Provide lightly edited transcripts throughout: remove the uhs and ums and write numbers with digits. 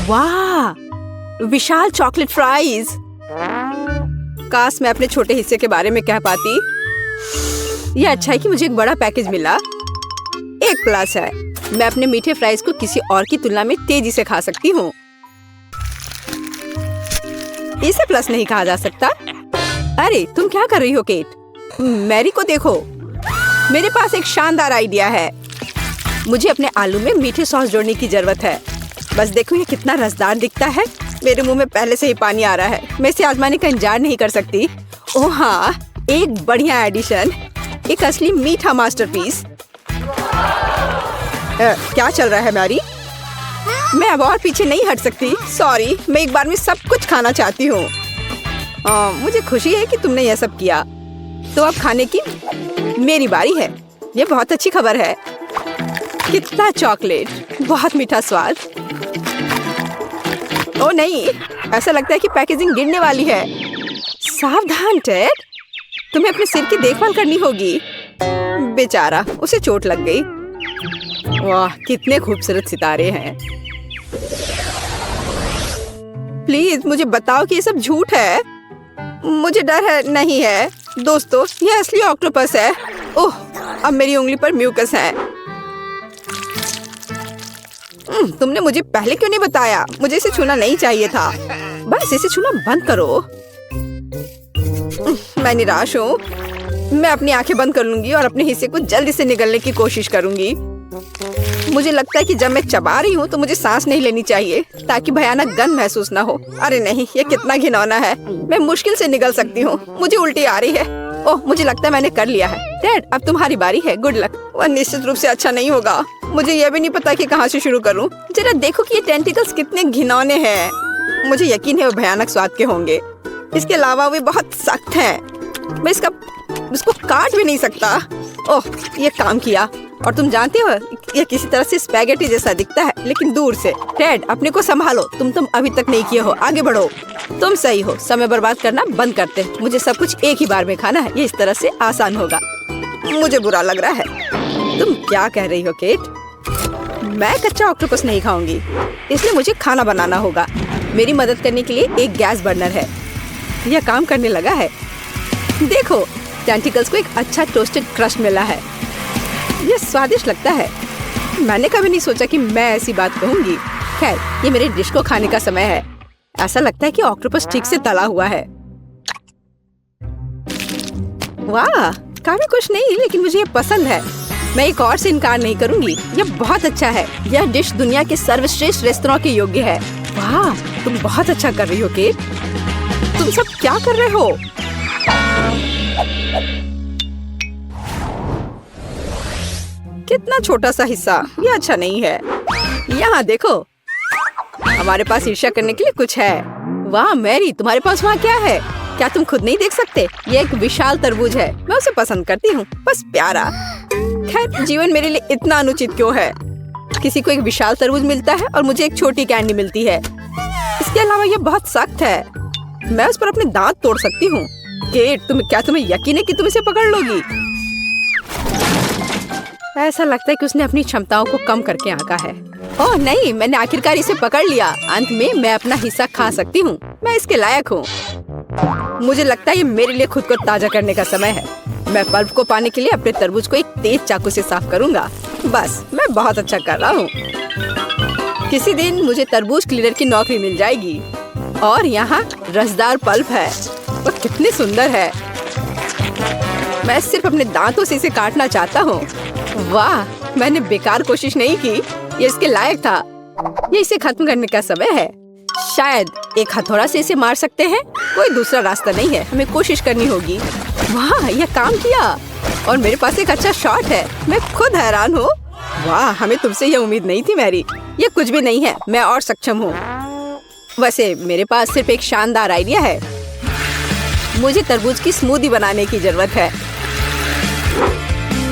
वाह, विशाल chocolate fries. काश मैं अपने छोटे हिस्से के बारे में कह पाती। यह अच्छा है कि मुझे एक बड़ा पैकेज मिला। एक प्लस है, मैं अपने मीठे फ्राइज को किसी और की तुलना में तेजी से खा सकती हूँ। इसे प्लस नहीं कहा जा सकता। अरे तुम क्या कर रही हो केट? मैरी को देखो, मेरे पास एक शानदार आइडिया है। मुझे अपने आलू में मीठे सॉस जोड़ने की जरूरत है। बस देखो ये कितना रसदार दिखता है। मेरे मुंह में पहले से ही पानी आ रहा है। मैं इसे आजमाने का इंतजार नहीं कर सकती। ओह हाँ, एक बढ़िया एडिशन, एक असली मीठा मास्टरपीस। क्या चल रहा है मैरी? मैं अब और पीछे नहीं हट सकती। सॉरी, मैं एक बार में सब कुछ खाना चाहती हूँ। मुझे खुशी है कि तुमने यह सब किया। तो अब खाने की मेरी बारी है। ये बहुत अच्छी खबर है। कितना चॉकलेट, बहुत मीठा स्वाद। ओ नहीं, ऐसा लगता है कि पैकेजिंग गिरने वाली है। सावधान टेड, तुम्हें अपने सिर की देखभाल करनी होगी। बेचारा, उसे चोट लग गई। वाह, कितने खूबसूरत सितारे हैं। प्लीज मुझे बताओ कि ये सब झूठ है। मुझे डर है। नहीं है दोस्तों, ये असली ऑक्टोपस है। ओह, अब मेरी उंगली पर म्यूकस है। तुमने मुझे पहले क्यों नहीं बताया? मुझे इसे छूना नहीं चाहिए था। बस इसे छूना बंद करो। मैं निराश हूँ। मैं अपनी आंखें बंद कर लूंगी और अपने हिस्से को जल्दी से निगलने की कोशिश करूंगी। मुझे लगता है कि जब मैं चबा रही हूँ तो मुझे सांस नहीं लेनी चाहिए ताकि भयानक गंध महसूस ना हो। अरे नहीं, ये कितना घिनौना है। मैं मुश्किल से निगल सकती हूँ। मुझे उल्टी आ रही है। ओह, मुझे लगता है मैंने कर लिया है। डैड, अब तुम्हारी बारी है। Good luck. वह निश्चित रूप से अच्छा नहीं होगा। मुझे यह भी नहीं पता कि कहाँ से शुरू करूँ। जरा देखो कि ये टेंटिकल्स कितने घिनौने हैं। मुझे यकीन है वो भयानक स्वाद के होंगे। इसके अलावा वे बहुत सख्त हैं। मैं इसको काट भी नहीं सकता। ओह, ये काम किया। और तुम जानते हो, ये किसी तरह से स्पैगेटी जैसा दिखता है, लेकिन दूर से। टेड, अपने को संभालो। तुम अभी तक नहीं किए हो। आगे बढ़ो। तुम सही हो। समय बर्बाद करना बंद करते। मुझे सब कुछ एक ही बार में खाना है। ये इस तरह से आसान होगा। मुझे बुरा लग रहा है। तुम क्या कह रही हो केट? मैं कच्चा ऑक्टोपस नहीं खाऊंगी, इसलिए मुझे खाना बनाना होगा। मेरी मदद करने के लिए एक गैस बर्नर है। यह काम करने लगा है। देखो, टेंटिकल्स को एक अच्छा टोस्टेड क्रस्ट मिला है। यह स्वादिष्ट लगता है। मैंने कभी नहीं सोचा कि मैं ऐसी बात कहूंगी। खैर, ये मेरे डिश को खाने का समय है। ऐसा लगता है कि ऑक्टोपस ठीक से तला हुआ है। वाह, काफी कुछ नहीं, लेकिन मुझे ये पसंद है। मैं एक और से इनकार नहीं करूंगी। यह बहुत अच्छा है। यह डिश दुनिया के सर्वश्रेष्ठ रेस्तरां के योग्य है। वाह, तुम बहुत अच्छा कर रही हो केट। तुम सब क्या कर रहे हो? कितना छोटा सा हिस्सा। यह अच्छा नहीं है। यहाँ देखो, हमारे पास ईर्ष्या करने के लिए कुछ है। वाह मैरी, तुम्हारे पास वहाँ क्या है? क्या तुम खुद नहीं देख सकते? ये एक विशाल तरबूज है। मैं उसे पसंद करती हूँ। बस प्यारा। खैर, जीवन मेरे लिए इतना अनुचित क्यों है? किसी को एक विशाल तरबूज मिलता है और मुझे एक छोटी कैंडी मिलती है। इसके अलावा ये बहुत सख्त है। मैं उस पर अपने दांत तोड़ सकती हूँ। केट, तुम्हें यकीन है कि तुम इसे पकड़ लोगी? ऐसा लगता है कि उसने अपनी क्षमताओं को कम करके आंका है। ओह नहीं, मैंने आखिरकार इसे पकड़ लिया। अंत में मैं अपना हिस्सा खा सकती हूँ। मैं इसके लायक हूँ। मुझे लगता है ये मेरे लिए खुद को ताजा करने का समय है। मैं पल्प को पाने के लिए अपने तरबूज को एक तेज चाकू से साफ करूंगा। बस, मैं बहुत अच्छा कर रहा हूँ। किसी दिन मुझे तरबूज क्लीनर की नौकरी मिल जाएगी। और यहाँ रसदार पल्प है। वह कितनी सुंदर है। मैं सिर्फ अपने दांतों से इसे काटना चाहता हूँ। वाह, मैंने बेकार कोशिश नहीं की। ये इसके लायक था। ये इसे खत्म करने का समय है। शायद एक हथौड़ा से इसे मार सकते हैं। कोई दूसरा रास्ता नहीं है। हमें कोशिश करनी होगी। वाह, यह काम किया। और मेरे पास एक अच्छा शॉट है। मैं खुद हैरान हूँ। वाह, हमें तुमसे यह उम्मीद नहीं थी मैरी। ये कुछ भी नहीं है। मैं और सक्षम हूँ। वैसे मेरे पास सिर्फ एक शानदार आइडिया है। मुझे तरबूज की स्मूदी बनाने की जरूरत है।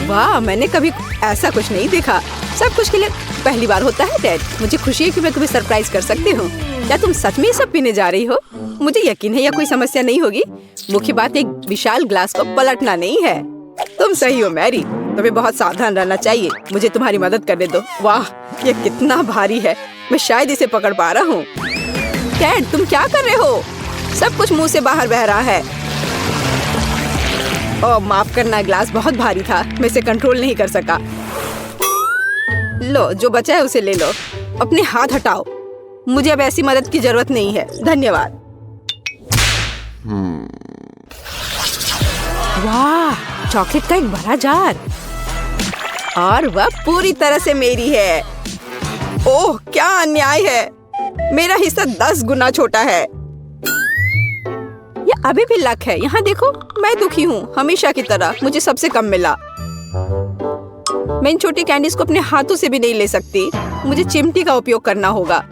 वाह, मैंने कभी ऐसा कुछ नहीं देखा। सब कुछ के लिए पहली बार होता है डैड। मुझे खुशी है कि मैं तुम्हें सरप्राइज कर सकती हूँ। क्या तुम सच में सब पीने जा रही हो? मुझे यकीन है यह कोई समस्या नहीं होगी। मुख्य बात एक विशाल ग्लास को पलटना नहीं है। तुम सही हो मैरी। तुम्हें बहुत सावधान रहना चाहिए। मुझे तुम्हारी मदद करने दो। वाह, ये कितना भारी है। मैं शायद इसे पकड़ पा रहा हूँ। टेड, तुम क्या कर रहे हो? सब कुछ मुंह से बाहर बह रहा है। ओह, माफ करना, ग्लास बहुत भारी था। मैं इसे कंट्रोल नहीं कर सका। लो, जो बचा है उसे ले लो। अपने हाथ हटाओ। मुझे अब ऐसी मदद की जरूरत नहीं है। धन्यवाद। वाह, चॉकलेट का एक बड़ा जार। और वह पूरी तरह से मेरी है। ओह, क्या अन्याय है। मेरा हिस्सा 10 गुना छोटा है। ये अभी भी लक है। यहाँ देखो, मैं दुखी हूँ। हमेशा की तरह मुझे सबसे कम मिला। मैं इन छोटी कैंडीज को अपने हाथों से भी नहीं ले सकती। मुझे चिमटी का उपयोग करना होगा।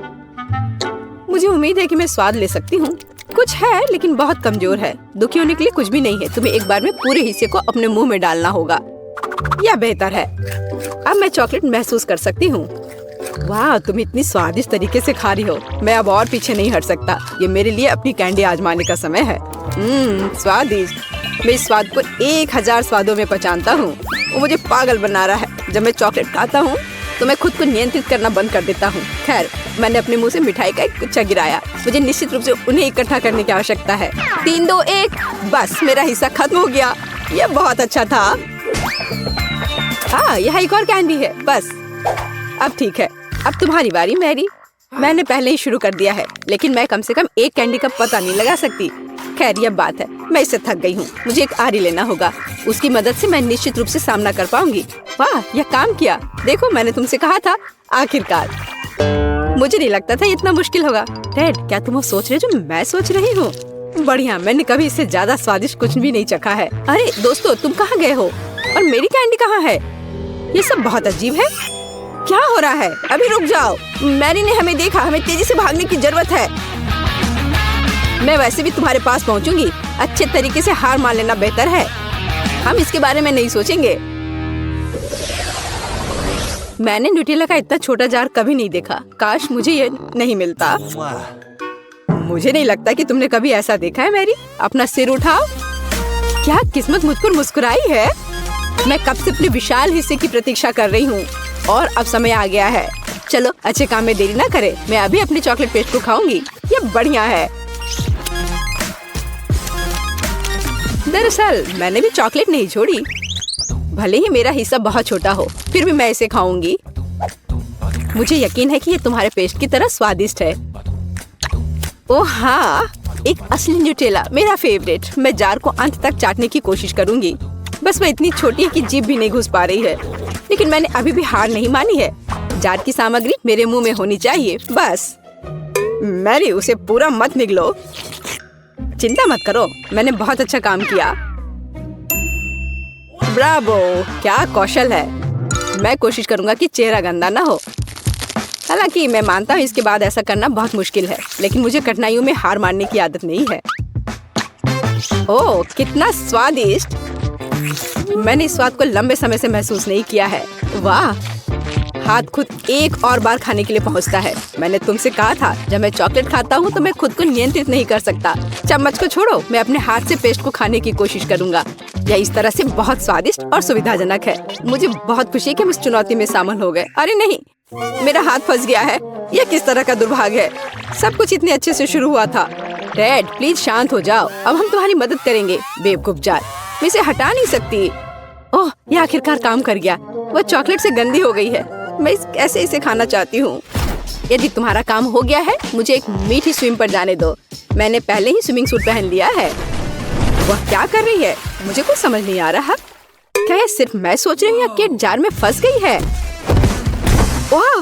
मुझे उम्मीद है कि मैं स्वाद ले सकती हूँ। कुछ है लेकिन बहुत कमजोर है। दुखी होने के लिए कुछ भी नहीं है। तुम्हें एक बार में पूरे हिस्से को अपने मुंह में डालना होगा। यह बेहतर है। अब मैं चॉकलेट महसूस कर सकती हूँ। वाह, तुम इतनी स्वादिष्ट तरीके से खा रही हो। मैं अब और पीछे नहीं हट सकता। ये मेरे लिए अपनी कैंडी आजमाने का समय है। स्वादिष्ट। मैं इस स्वाद को 1000 स्वादों में पहचानता हूँ। वो मुझे पागल बना रहा है। जब मैं चॉकलेट खाता हूँ तो मैं खुद को नियंत्रित करना बंद कर देता हूँ। खैर, मैंने अपने मुंह से मिठाई का एक गुच्छा गिराया। मुझे निश्चित रूप से उन्हें इकट्ठा करने की आवश्यकता है। 3, 2, 1। बस, मेरा हिस्सा खत्म हो गया। यह बहुत अच्छा था। हाँ, यह एक और कैंडी है। बस, अब ठीक है। अब तुम्हारी बारी, मैरी। मैंने पहले ही शुरू कर दिया है, लेकिन मैं कम से कम एक कैंडी का पता नहीं लगा सकती। खैर, यह बात है। मैं इससे थक गई हूँ। मुझे एक आरी लेना होगा। उसकी मदद से मैं निश्चित रूप से सामना कर पाऊंगी। वाह, यह काम किया। देखो, मैंने तुमसे कहा था। आखिरकार। मुझे नहीं लगता था इतना मुश्किल होगा। टेड, क्या तुम वो सोच रहे हो जो मैं सोच रही हूँ? बढ़िया, मैंने कभी इससे ज्यादा स्वादिष्ट कुछ भी नहीं चखा है। अरे दोस्तों, तुम कहाँ गए हो? और मेरी कैंडी कहाँ है? ये सब बहुत अजीब है। क्या हो रहा है? अभी रुक जाओ। मैरी ने हमें देखा। हमें तेजी से भागने की जरूरत है। मैं वैसे भी तुम्हारे पास पहुंचूंगी। अच्छे तरीके से हार मान लेना बेहतर है। हम इसके बारे में नहीं सोचेंगे। मैंने न्यूटेला का इतना छोटा जार कभी नहीं देखा। काश मुझे ये नहीं मिलता। मुझे नहीं लगता कि तुमने कभी ऐसा देखा है। मैरी, अपना सिर उठाओ। क्या किस्मत मुझ पर मुस्कुराई है। मैं कब से अपने विशाल हिस्से की प्रतीक्षा कर रही हूँ और अब समय आ गया है। चलो, अच्छे काम में देरी ना करें। मैं अभी अपने चॉकलेट पेस्ट को खाऊंगी। ये बढ़िया है। दरअसल मैंने भी चॉकलेट नहीं छोड़ी। भले ही मेरा हिस्सा बहुत छोटा हो, फिर भी मैं इसे खाऊंगी। मुझे यकीन है कि ये तुम्हारे पेस्ट की तरह स्वादिष्ट है। ओह हाँ, एक असली न्यूटेला, मेरा फेवरेट। मैं जार को अंत तक चाटने की कोशिश करूंगी। बस वह इतनी छोटी है कि जीभ भी नहीं घुस पा रही है। लेकिन मैंने अभी भी हार नहीं मानी है। जार की सामग्री मेरे मुंह में होनी चाहिए। बस। मैरी, उसे पूरा मत निगलो। चिंता मत करो, मैंने बहुत अच्छा काम किया। ब्रावो, क्या कौशल है। मैं कोशिश करूंगा कि चेहरा गंदा ना हो। हालांकि मैं मानता हूँ इसके बाद ऐसा करना बहुत मुश्किल है, लेकिन मुझे कठिनाइयों में हार मानने की आदत नहीं है। ओह, कितना स्वादिष्ट। मैंने इस स्वाद को लंबे समय से महसूस नहीं किया है। वाह, हाथ खुद एक और बार खाने के लिए पहुंचता है। मैंने तुमसे कहा था, जब मैं चॉकलेट खाता हूँ तो मैं खुद को नियंत्रित नहीं कर सकता। चम्मच को छोड़ो, मैं अपने हाथ से पेस्ट को खाने की कोशिश करूंगा। यह इस तरह से बहुत स्वादिष्ट और सुविधाजनक है। मुझे बहुत खुशी है कि हम इस चुनौती में शामिल हो गए। अरे नहीं, मेरा हाथ फंस गया है। यह किस तरह का दुर्भाग्य है। सब कुछ इतने अच्छे से शुरू हुआ था। टेड, प्लीज शांत हो जाओ। अब हम तुम्हारी मदद करेंगे। बेवकूफ जार, मैं इसे हटा नहीं सकती। ओह, यह आखिरकार काम कर गया। वह चॉकलेट से गंदी हो गई है। मैं कैसे इसे खाना चाहती हूँ। यदि तुम्हारा काम हो गया है, मुझे एक मीठी स्विम पर जाने दो। मैंने पहले ही स्विमिंग सूट पहन लिया है। वह क्या कर रही है? मुझे कुछ समझ नहीं आ रहा। क्या यह सिर्फ मैं सोच रही हूँ या केट जार में फंस गई है? वाह,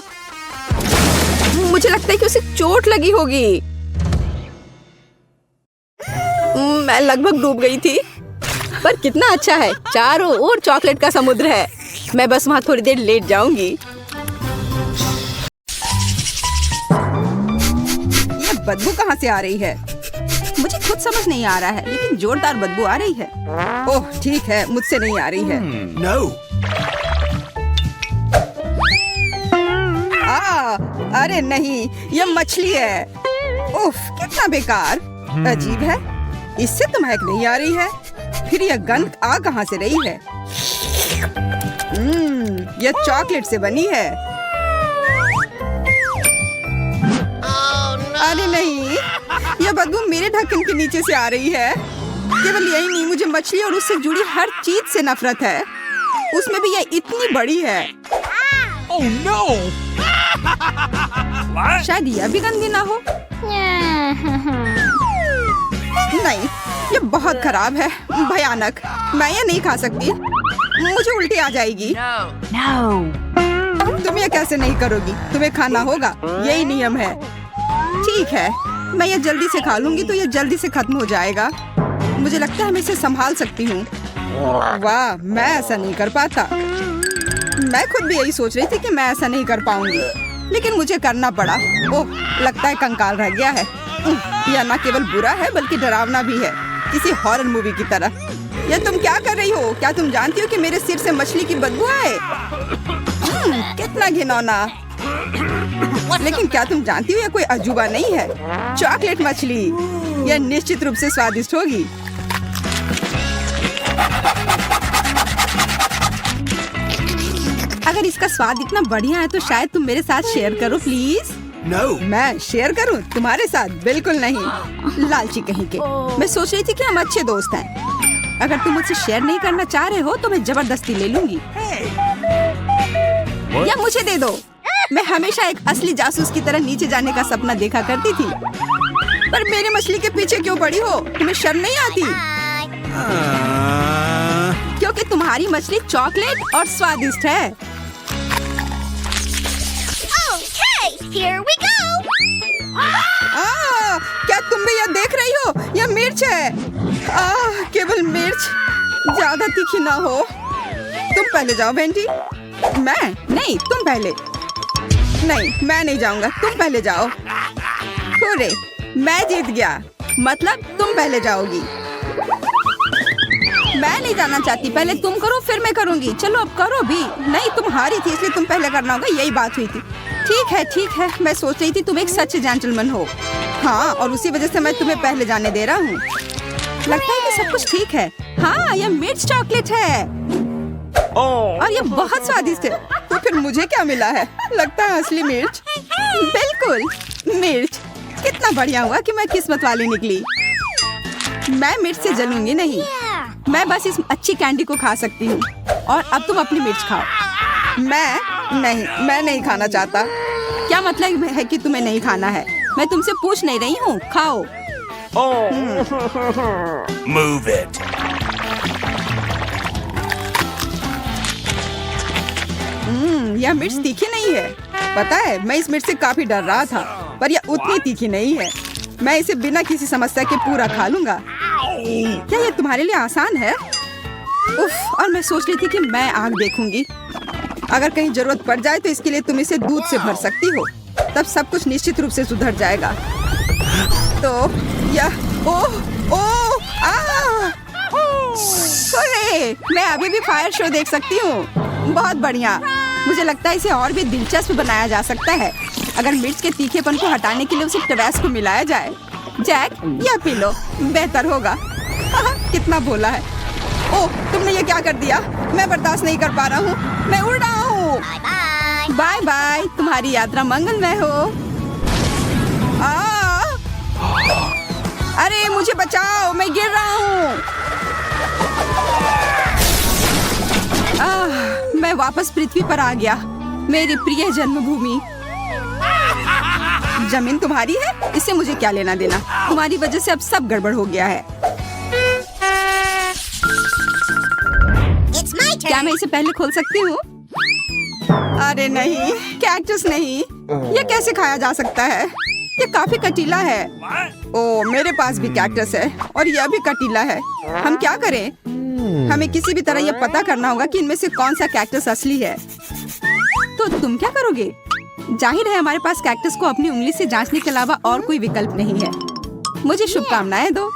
मुझे लगता है कि उसे चोट लगी होगी। मैं लगभग डूब गई थी। पर कितना अच्छा है, चारों ओर चॉकलेट का समुद्र है। मैं बस वहाँ थोड़ी देर लेट जाऊंगी। ये बदबू कहाँ से आ रही है? मुझे खुद समझ नहीं आ रहा है, लेकिन जोरदार बदबू आ रही है। ओह ठीक है, मुझसे नहीं आ रही है। No. अरे नहीं, ये मछली है। उफ, कितना बेकार। अजीब है, इससे तो महक नहीं आ रही है। फिर यह गंध आ कहाँ से रही है? ये चॉकलेट से बनी है। अरे नहीं, यह बदबू मेरे ढक्कन के नीचे से आ रही है। केवल यही नहीं, मुझे मछली और उससे जुड़ी हर चीज से नफरत है। उसमें भी यह इतनी बड़ी है। Oh no! शायद यह भी गंदी ना हो। नहीं, ये बहुत खराब है, भयानक। मैं ये नहीं खा सकती, मुझे उल्टी आ जाएगी। तुम ये कैसे नहीं करोगी? तुम्हें खाना होगा, यही नियम है। ठीक है, मैं ये जल्दी से खा लूंगी तो ये जल्दी से खत्म हो जाएगा। मुझे लगता है मैं इसे संभाल सकती हूँ। वाह, मैं ऐसा नहीं कर पाता। मैं खुद भी यही सोच रही थी कि मैं ऐसा नहीं कर पाऊंगी, लेकिन मुझे करना पड़ा। ओह, लगता है कंकाल रह गया है। यह न केवल बुरा है बल्कि डरावना भी है, किसी हॉरर मूवी की तरह। यह तुम क्या कर रही हो? क्या तुम जानती हो कि मेरे सिर से मछली की बदबू आए? कितना घिनौना। लेकिन क्या तुम जानती हो यह कोई अजूबा नहीं है? चॉकलेट मछली, यह निश्चित रूप से स्वादिष्ट होगी। अगर इसका स्वाद इतना बढ़िया है तो शायद तुम मेरे साथ शेयर करो प्लीज। No. मैं शेयर करूं तुम्हारे साथ? बिल्कुल नहीं, लालची कहीं के। मैं सोच रही थी कि हम अच्छे दोस्त हैं। अगर तुम मुझसे शेयर नहीं करना चाह रहे हो तो मैं जबरदस्ती ले लूंगी। या मुझे दे दो। मैं हमेशा एक असली जासूस की तरह नीचे जाने का सपना देखा करती थी। पर मेरी मछली के पीछे क्यों पड़ी हो? तुम्हें शर्म नहीं आती? क्योंकि तुम्हारी मछली चॉकलेट और स्वादिष्ट है। Here we go! क्या तुम भी यह देख रही हो? यह मिर्च है। केवल मिर्च, ज्यादा तीखी ना हो। तुम पहले जाओ बेंटी। मैं नहीं, तुम पहले। नहीं, मैं नहीं जाऊंगा, तुम पहले जाओ। हुर्रे, मैं जीत गया। मतलब तुम पहले जाओगी। मैं नहीं जाना चाहती, पहले तुम करो फिर मैं करूंगी। चलो अब करो भी। नहीं, तुम हारी थी इसलिए तुम पहले करना होगा, यही बात हुई थी। ठीक है, मैं सोच रही थी तुम एक सच्चे जेंटलमैन हो। हाँ, और उसी वजह से मैं तुम्हें पहले जाने दे रहा हूँ। लगता है कि सब कुछ ठीक है। हाँ, यह मिर्च चॉकलेट है और यह बहुत स्वादिष्ट है। तो फिर मुझे क्या मिला है? लगता है असली मिर्च। बिल्कुल मिर्च। कितना बढ़िया हुआ कि मैं किस्मत वाली निकली। मैं मिर्च से जलूंगी नहीं, मैं बस इस अच्छी कैंडी को खा सकती हूँ। और अब तुम अपनी मिर्च खाओ। मैं नहीं खाना चाहता। क्या मतलब है कि तुम्हें नहीं खाना है? मैं तुमसे पूछ नहीं रही हूँ, खाओ। Move it. यह मिर्च तीखी नहीं है। पता है, मैं इस मिर्च से काफी डर रहा था, पर यह उतनी तीखी नहीं है। मैं इसे बिना किसी समस्या के पूरा खा लूंगा। क्या यह तुम्हारे लिए आसान है? उफ, और मैं सोच रही थी कि मैं आग देखूंगी। अगर कहीं जरूरत पड़ जाए तो इसके लिए तुम इसे दूध से भर सकती हो, तब सब कुछ निश्चित रूप से सुधर जाएगा। तो यह मैं अभी भी फायर शो देख सकती हूँ। बहुत बढ़िया। मुझे लगता है इसे और भी दिलचस्प बनाया जा सकता है अगर मिर्च के तीखेपन को हटाने के लिए उसे टबैस्को मिलाया जाए। जैक, यह पी लो, बेहतर होगा। कितना भोला है। ओह, तुमने ये क्या कर दिया? मैं बर्दाश्त नहीं कर पा रहा हूँ, मैं उड़ रहा हूँ। बाय बाय, तुम्हारी यात्रा मंगलमय हो। अरे मुझे बचाओ, मैं गिर रहा हूँ। मैं वापस पृथ्वी पर आ गया, मेरी प्रिय जन्मभूमि। जमीन तुम्हारी है, इससे मुझे क्या लेना देना? तुम्हारी वजह से अब सब गड़बड़ हो गया है। क्या मैं इसे पहले खोल सकती हूँ? अरे नहीं, कैक्टस नहीं। ये कैसे खाया जा सकता है? ये काफी कटीला है। ओ, मेरे पास भी कैक्टस है और यह भी कटीला है। हम क्या करें? हमें किसी भी तरह यह पता करना होगा कि इनमें से कौन सा कैक्टस असली है। तो तुम क्या करोगे? जाहिर है हमारे पास कैक्टस को अपनी उंगली से जांचने के अलावा और कोई विकल्प नहीं है। मुझे शुभकामनाएं दो।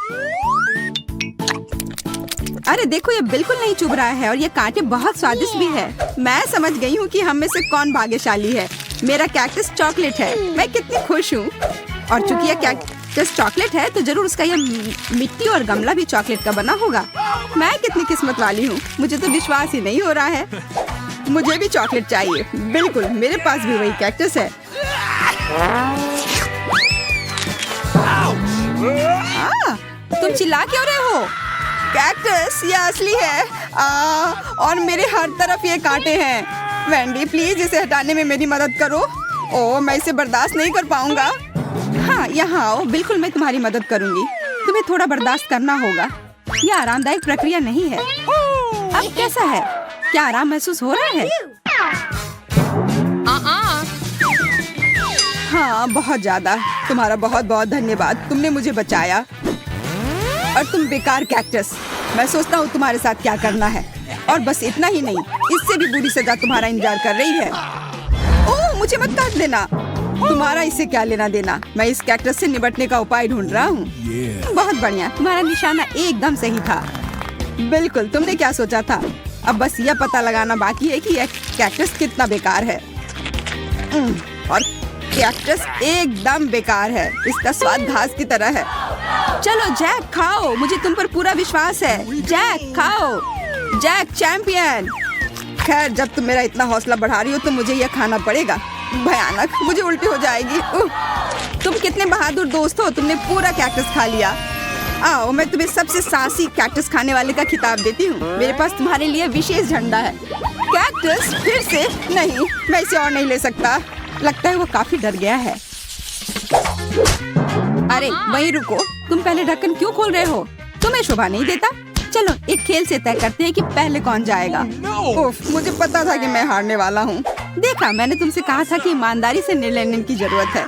अरे देखो, ये बिल्कुल नहीं चुभ रहा है और ये कांटे बहुत स्वादिष्ट भी है। मैं समझ गई हूँ कि हम में से कौन भाग्यशाली है। मेरा कैक्टस चॉकलेट है। मैं कितनी खुश हूँ। और चूंकि यह कैक्टस चॉकलेट है तो जरूर उसका यह मिट्टी और गमला भी चॉकलेट का बना होगा। मैं कितनी किस्मत वाली हूँ, मुझे तो विश्वास ही नहीं हो रहा है। मुझे भी चॉकलेट चाहिए। बिल्कुल, मेरे पास भी वही कैक्टस है। तुम चिल्ला क्यों रहे हो? कैक्टस ये असली है। और मेरे हर तरफ ये कांटे हैं। वेंडी प्लीज इसे हटाने में मेरी मदद करो। ओह, मैं इसे बर्दाश्त नहीं कर पाऊंगा। हाँ, यहाँ आओ, बिल्कुल मैं तुम्हारी मदद करूंगी। तुम्हें थोड़ा बर्दाश्त करना होगा। यह आरामदायक प्रक्रिया नहीं है। अब कैसा है? क्या आराम महसूस हो रहा है? हाँ, बहुत ज्यादा। तुम्हारा बहुत बहुत धन्यवाद, तुमने मुझे बचाया। और तुम बेकार कैक्टस, मैं सोचता हूँ तुम्हारे साथ क्या करना है। और बस इतना ही नहीं, इससे भी बुरी सजा तुम्हारा इंतजार कर रही है। ओह, मुझे मत काट देना। तुम्हारा इससे क्या लेना देना? मैं इस कैक्टस से निपटने का उपाय ढूंढ रहा हूँ। बहुत बढ़िया, तुम्हारा निशाना एकदम सही था। बिल्कुल, तुमने क्या सोचा था? अब बस यह पता लगाना बाकी है कि यह कैक्टस कितना बेकार है। और कैक्टस एकदम बेकार है। इसका स्वाद घास की तरह है। चलो जैक, खाओ, मुझे तुम पर पूरा विश्वास है। जैक खाओ, जैक चैंपियन। खैर, जब तुम मेरा इतना हौसला बढ़ा रही हो तो मुझे यह खाना पड़ेगा। भयानक, मुझे उल्टी हो जाएगी। तुम कितने बहादुर दोस्त हो, तुमने पूरा कैक्टस खा लिया। आओ, मैं तुम्हें सबसे साहसी कैक्टस खाने वाले का खिताब देती हूँ। मेरे पास तुम्हारे लिए विशेष झंडा है। कैक्टस फिर से नहीं, मैं इसे और नहीं ले सकता। लगता है वो काफी डर गया है। अरे वहीं रुको, तुम पहले ढक्कन क्यों खोल रहे हो? तुम्हें शोभा नहीं देता? चलो एक खेल से तय करते हैं कि पहले कौन जाएगा। उफ, मुझे पता था कि मैं हारने वाला हूँ। देखा, मैंने तुमसे कहा था कि ईमानदारी से निर्णय लेने की जरूरत है।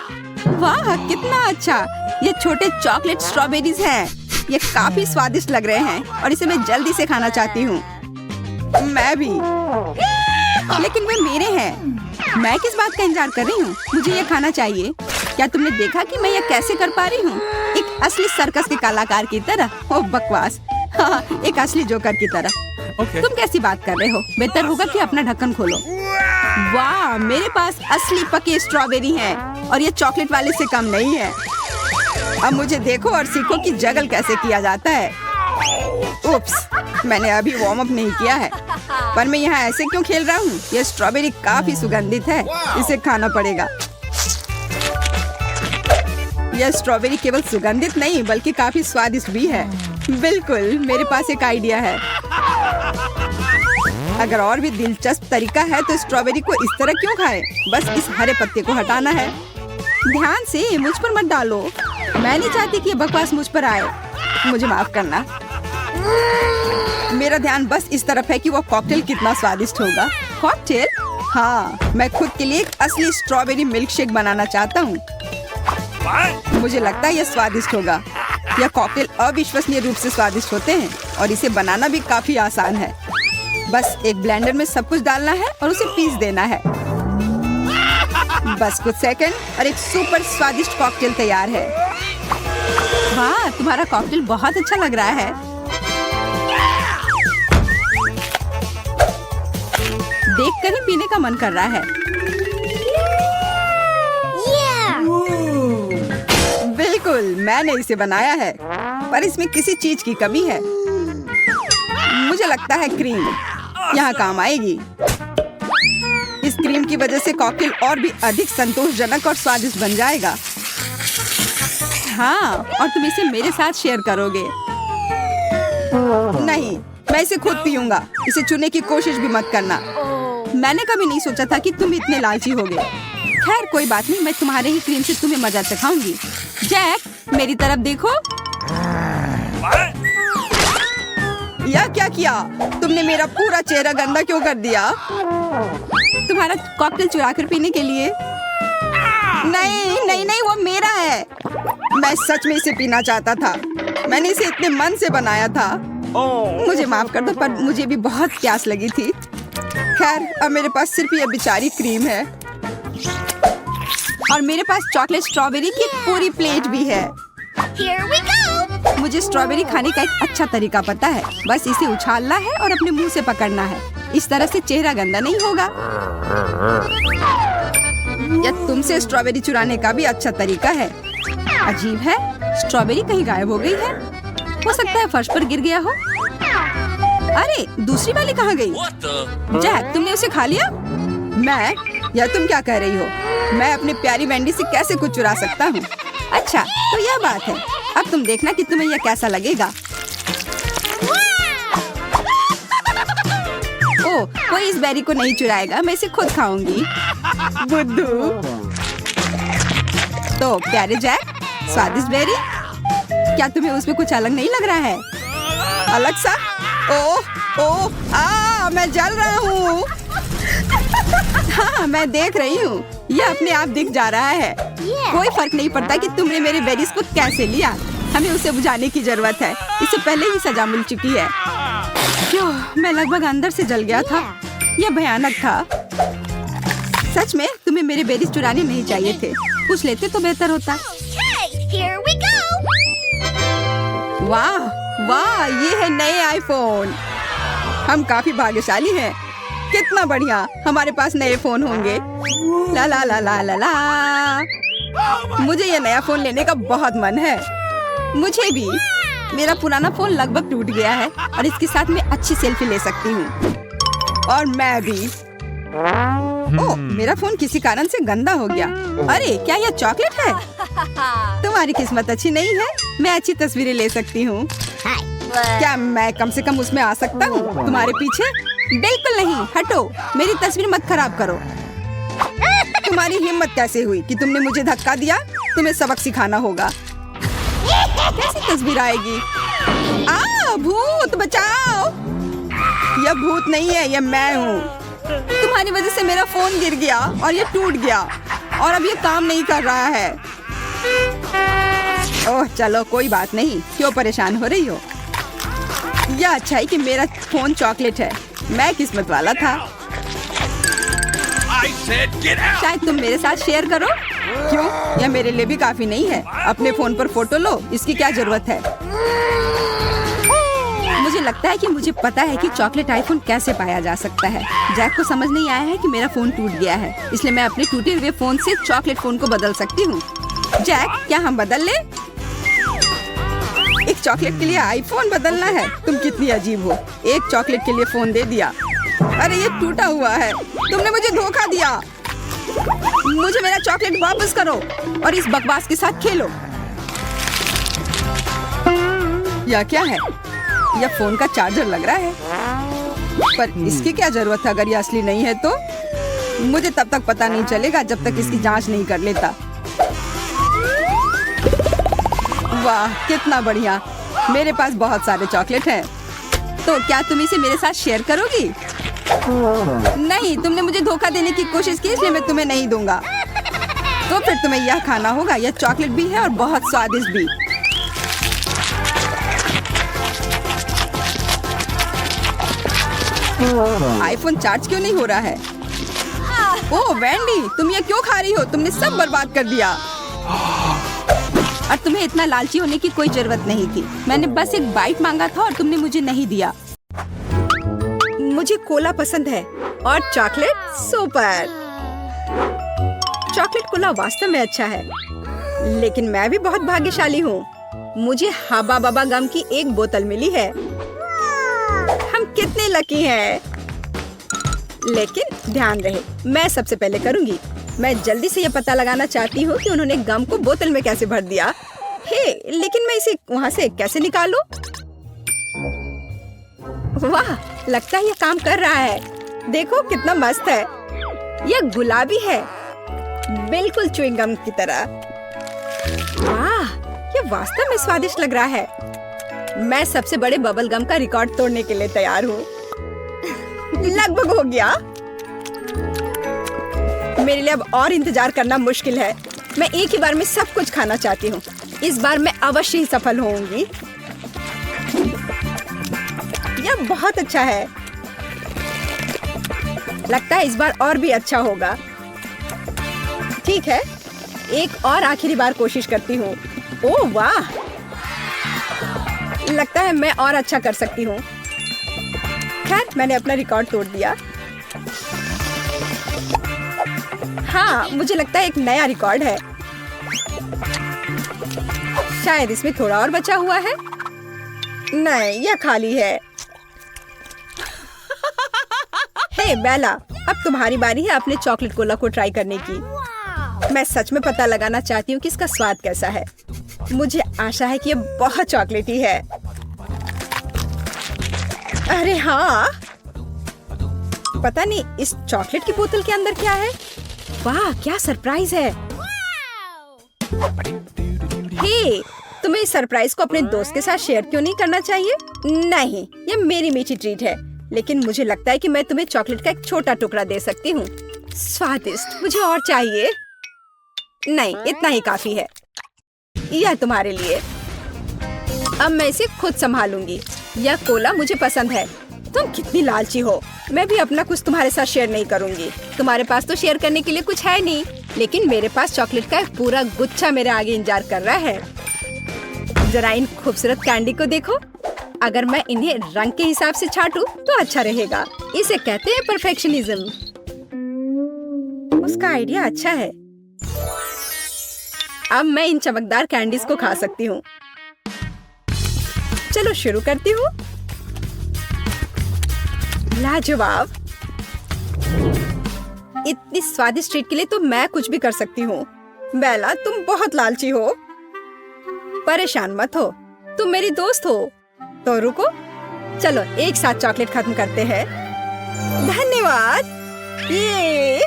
वाह, कितना अच्छा! ये छोटे चॉकलेट स्ट्रॉबेरीज हैं। ये काफी स्वादिष्ट लग रहे हैं और इसे मैं जल्दी से खाना चाहती हूँ। मैं भी, लेकिन वे मेरे हैं। मैं किस बात का इंतजार कर रही हूँ? मुझे ये खाना चाहिए। क्या तुमने देखा कि मैं ये कैसे कर पा रही हूँ? एक असली सर्कस के कलाकार की तरह। ओह बकवास। हाँ, एक असली जोकर की तरह। तुम कैसी बात कर रहे हो? बेहतर होगा कि अपना ढक्कन खोलो। वाह, मेरे पास असली पके स्ट्रॉबेरी हैं और ये चॉकलेट वाले से कम नहीं है। अब मुझे देखो और सीखो कि जगल कैसे किया जाता है। उप्स, मैंने अभी वार्म अप नहीं किया है। पर मैं यहाँ ऐसे क्यों खेल रहा हूँ? ये स्ट्रॉबेरी काफी सुगंधित है, इसे खाना पड़ेगा। यह स्ट्रॉबेरी केवल सुगंधित नहीं बल्कि काफी स्वादिष्ट भी है। बिल्कुल, मेरे पास एक आइडिया है। अगर और भी दिलचस्प तरीका है तो स्ट्रॉबेरी को इस तरह क्यों खाएं? बस इस हरे पत्ते को हटाना है। ध्यान से, मुझ पर मत डालो। मैं नहीं चाहती कि ये बकवास मुझ पर आए। मुझे माफ करना। मेरा ध्यान बस इस तरफ है कि वो कॉकटेल कितना स्वादिष्ट होगा। कॉकटेल? हाँ, मैं खुद के लिए एक असली स्ट्रॉबेरी मिल्क शेक बनाना चाहता हूँ। मुझे लगता है यह स्वादिष्ट होगा। यह कॉकटेल अविश्वसनीय रूप से स्वादिष्ट होते हैं और इसे बनाना भी काफी आसान है। बस एक ब्लेंडर में सब कुछ डालना है और उसे पीस देना है। बस कुछ सेकंड और एक सुपर स्वादिष्ट कॉकटेल तैयार है। वाह, तुम्हारा कॉकटेल बहुत अच्छा लग रहा है। देखकर ही पीने का मन कर रहा है। बिल्कुल, मैंने इसे बनाया है, पर इसमें किसी चीज की कमी है। मुझे लगता है क्रीम यहाँ काम आएगी। इस क्रीम की वजह से कॉकटेल और भी अधिक संतोषजनक और स्वादिष्ट बन जाएगा। हाँ, और तुम इसे मेरे साथ शेयर करोगे। नहीं, मैं इसे खुद पीऊंगा। इसे चुनने की कोशिश भी मत करना। मैंने कभी नहीं सोचा था कि तुम इतने लालची होगे। खैर कोई बात नहीं, मैं तुम्हारे ही क्रीम से तुम्हें मजा चखाऊंगी। जैक, मेरी तरफ देखो। यह क्या किया? तुमने मेरा पूरा चेहरा गंदा क्यों कर दिया? तुम्हारा कॉकटेल चुरा कर पीने के लिए? नहीं नहीं नहीं, वो मेरा है। मैं सच में इसे पीना चाहता था। मैंने इसे इतने मन से बनाया था। मुझे माफ कर दो, पर मुझे भी बहुत प्यास लगी थी। खैर, अब मेरे पास सिर्फ ये बेचारी क्रीम है और मेरे पास चॉकलेट स्ट्रॉबेरी की पूरी प्लेट भी है। Here we go! मुझे स्ट्रॉबेरी खाने का एक अच्छा तरीका पता है। बस इसे उछालना है और अपने मुंह से पकड़ना है। इस तरह से चेहरा गंदा नहीं होगा। यह तुमसे स्ट्रॉबेरी चुराने का भी अच्छा तरीका है। अजीब है, स्ट्रॉबेरी कहीं गायब हो गई है। हो सकता है फर्श पर गिर गया हो। अरे दूसरी वाली कहाँ गई? What the? जैक, तुमने उसे खा लिया? मैं? या तुम क्या कह रही हो? मैं अपनी प्यारी वेंडी से कैसे कुछ चुरा सकता हूँ? अच्छा, तो यह बात है। अब तुम देखना कि तुम्हें यह कैसा लगेगा। ओह, कोई इस बेरी को नहीं चुराएगा, मैं इसे खुद खाऊंगी। बुद्धू। तो प्यारे जैक, स्वादिष्ट बेरी, क्या तुम्हें उसमें कुछ अलग नहीं लग रहा है? अलग सा? ओह ओह, मैं जल रहा हूँ। हाँ, मैं देख रही हूँ, यह अपने आप दिख जा रहा है। कोई फर्क नहीं पड़ता कि तुमने मेरे बेरीज को कैसे लिया। हमें उसे बुझाने की जरूरत है। इसे पहले ही सजा मिल चुकी है। क्यों, मैं लगभग अंदर से जल गया था। यह भयानक था। सच में तुम्हें मेरे बेरीज चुराने नहीं चाहिए थे। पूछ लेते तो बेहतर होता। Okay, here we go. वाह वाह, ये है नए आईफोन। हम काफी भाग्यशाली हैं। कितना बढ़िया, हमारे पास नए फोन होंगे। ला ला ला ला ला ला। मुझे ये नया फोन लेने का बहुत मन है। मुझे भी। मेरा पुराना फोन लगभग टूट गया है और इसके साथ मैं अच्छी सेल्फी ले सकती हूँ। और मैं भी। ओह, मेरा फोन किसी कारण से गंदा हो गया। अरे, क्या यह चॉकलेट है? तुम्हारी किस्मत अच्छी नहीं है। मैं अच्छी तस्वीरें ले सकती हूँ। क्या मैं कम से कम उसमें आ सकता हूँ तुम्हारे पीछे? बिल्कुल नहीं, हटो। मेरी तस्वीर मत खराब करो। तुम्हारी हिम्मत कैसे हुई कि तुमने मुझे धक्का दिया? तुम्हें सबक सिखाना होगा। कैसी तस्वीर आएगी? भूत बचाओ! यह भूत नहीं है, यह मैं हूँ। तुम्हारी वजह से मेरा फोन गिर गया और ये टूट गया और अब ये काम नहीं कर रहा है। ओह, चलो कोई बात नहीं। क्यों परेशान हो रही हो? यह अच्छा है कि मेरा फोन चॉकलेट है। मैं किस्मत वाला था। I said get out! शायद तुम मेरे साथ शेयर करो। क्यों? यह मेरे लिए भी काफी नहीं है। अपने फोन पर फोटो लो, इसकी क्या जरूरत है? मुझे लगता है कि मुझे पता है कि चॉकलेट आईफोन कैसे पाया जा सकता है। जैक को समझ नहीं आया है कि मेरा फोन टूट गया है, इसलिए मैं अपने टूटे हुए फोन से चॉकलेट फोन को बदल सकती हूँ। जैक, क्या हम बदल ले? एक चॉकलेट के लिए आईफोन बदलना है? तुम कितनी अजीब हो। एक चॉकलेट के लिए फोन दे दिया। अरे, ये टूटा हुआ है। तुमने मुझे धोखा दिया। मुझे मेरा चॉकलेट वापस करो और इस बकवास के साथ खेलो। यह क्या है? यह फोन का चार्जर लग रहा है, पर इसकी क्या जरूरत है अगर यह असली नहीं है तो? मुझे तब तक पता नहीं चलेगा जब तक इसकी जांच नहीं कर लेता। वाह, कितना बढ़िया। मेरे पास बहुत सारे चॉकलेट हैं। तो क्या तुम इसे मेरे साथ शेयर करोगी? नहीं, तुमने मुझे धोखा देने की कोशिश की, इसलिए मैं तुम्हें नहीं दूंगा। तो फिर तुम्हें यह खाना होगा। यह चॉकलेट भी है और बहुत स्वादिष्ट भी। आईफोन चार्ज क्यों नहीं हो रहा है? ओह वेंडी, तुम ये क्यों खा रही हो? तुमने सब बर्बाद कर दिया। और तुम्हें इतना लालची होने की कोई जरूरत नहीं थी। मैंने बस एक बाइट मांगा था और तुमने मुझे नहीं दिया। मुझे कोला पसंद है और चॉकलेट सुपर। चॉकलेट कोला वास्तव में अच्छा है, लेकिन मैं भी बहुत भाग्यशाली हूँ। मुझे हबा बबा गम की एक बोतल मिली है। हम कितने लकी हैं। लेकिन ध्यान रहे, मैं सबसे पहले करूँगी। मैं जल्दी से ये पता लगाना चाहती हूँ कि उन्होंने गम को बोतल में कैसे भर दिया। हे, लेकिन मैं इसे वहाँ से कैसे निकालूं? वाह, लगता है ये काम कर रहा है। देखो कितना मस्त है। यह गुलाबी है, बिल्कुल च्युइंग गम की तरह। वाह, ये वास्तव में स्वादिष्ट लग रहा है। मैं सबसे बड़े बबल गम का रिकॉर्ड तोड़ने के लिए तैयार हूँ। लगभग हो गया। मेरे लिए अब और इंतजार करना मुश्किल है। मैं एक ही बार में सब कुछ खाना चाहती हूँ। इस बार मैं अवश्य ही सफल होऊंगी। यह बहुत अच्छा है। लगता है इस बार और भी अच्छा होगा। ठीक है, एक और आखिरी बार कोशिश करती हूँ। ओह वाह, लगता है मैं और अच्छा कर सकती हूँ। खैर, मैंने अपना रिकॉर्ड तोड़ दिया। हाँ, मुझे लगता है एक नया रिकॉर्ड है। शायद इसमें थोड़ा और बचा हुआ है। नहीं, यह खाली है। हे बेला, अब तुम्हारी बारी है अपने चॉकलेट कोला को ट्राई करने की। मैं सच में पता लगाना चाहती हूँ कि इसका स्वाद कैसा है। मुझे आशा है कि ये बहुत चॉकलेटी है। अरे हाँ, पता नहीं इस चॉकलेट की बोतल के अंदर क्या है। वाह, क्या सरप्राइज है। हे, तुम्हें इस सरप्राइज को अपने दोस्त के साथ शेयर क्यों नहीं करना चाहिए? नहीं, ये मेरी मीठी ट्रीट है, लेकिन मुझे लगता है कि मैं तुम्हें चॉकलेट का एक छोटा टुकड़ा दे सकती हूँ। स्वादिष्ट, मुझे और चाहिए। नहीं, इतना ही काफी है। यह तुम्हारे लिए। अब मैं इसे खुद संभालूंगी। यह कोला मुझे पसंद है। तुम कितनी लालची हो। मैं भी अपना कुछ तुम्हारे साथ शेयर नहीं करूंगी। तुम्हारे पास तो शेयर करने के लिए कुछ है नहीं, लेकिन मेरे पास चॉकलेट का एक पूरा गुच्छा मेरे आगे इंतजार कर रहा है। जरा इन खूबसूरत कैंडी को देखो। अगर मैं इन्हें रंग के हिसाब से छाटूं तो अच्छा रहेगा। इसे कहते हैं परफेक्शनिज्म। उसका आइडिया अच्छा है। अब मैं इन चमकदार कैंडीज को खा सकती हूँ। चलो शुरू करती हूँ। लाजवाब। इतनी स्वादिष्ट ट्रीट के लिए तो मैं कुछ भी कर सकती हूँ। बेला, तुम बहुत लालची हो। परेशान मत हो, तुम मेरी दोस्त हो। तो रुको, चलो एक साथ चॉकलेट खत्म करते हैं। धन्यवाद। ये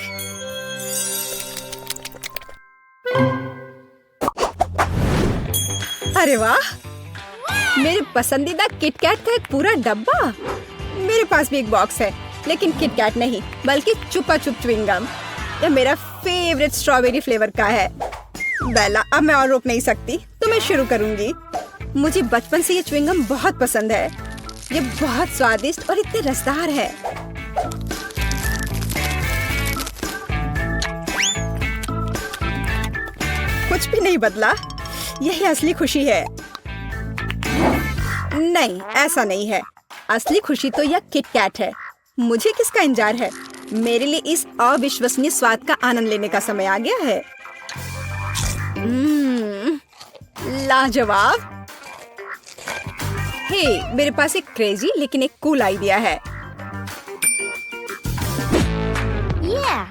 अरे वाह, मेरे पसंदीदा किटकैट का एक पूरा डब्बा। मेरे पास भी एक बॉक्स है, लेकिन किटकैट नहीं बल्कि चुपा चुप च्युइंगम। यह मेरा फेवरेट स्ट्रॉबेरी फ्लेवर का है। बेला, अब मैं और रोक नहीं सकती, तो मैं शुरू करूंगी। मुझे बचपन से ये च्युइंगम बहुत पसंद है। ये बहुत स्वादिष्ट और इतने रसदार है। कुछ भी नहीं बदला। यही असली खुशी है। नहीं, ऐसा नहीं है। असली खुशी तो यह किटकैट है। मुझे किसका इंतजार है? मेरे लिए इस अविश्वसनीय स्वाद का आनंद लेने का समय आ गया है। लाजवाब। हे, मेरे पास एक क्रेजी लेकिन एक कूल आइडिया है। Yeah.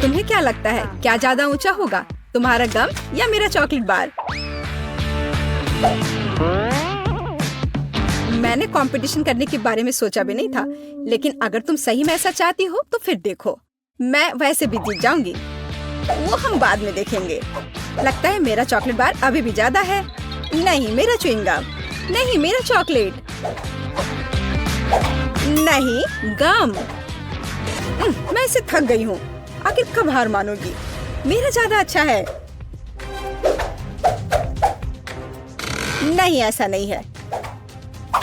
तुम्हें क्या लगता है, क्या ज्यादा ऊंचा होगा, तुम्हारा गम या मेरा चॉकलेट बार? मैंने कंपटीशन करने के बारे में सोचा भी नहीं था, लेकिन अगर तुम सही में ऐसा चाहती हो तो फिर देखो, मैं वैसे भी जीत जाऊंगी। वो हम बाद में देखेंगे। लगता है मेरा चॉकलेट बार अभी भी ज्यादा है। नहीं, मेरा च्युइंगम। नहीं, मेरा चॉकलेट। नहीं, गम। मैं इसे थक गई हूँ। आखिर कब हार मानोगी? मेरा ज्यादा अच्छा है। नहीं, ऐसा नहीं है।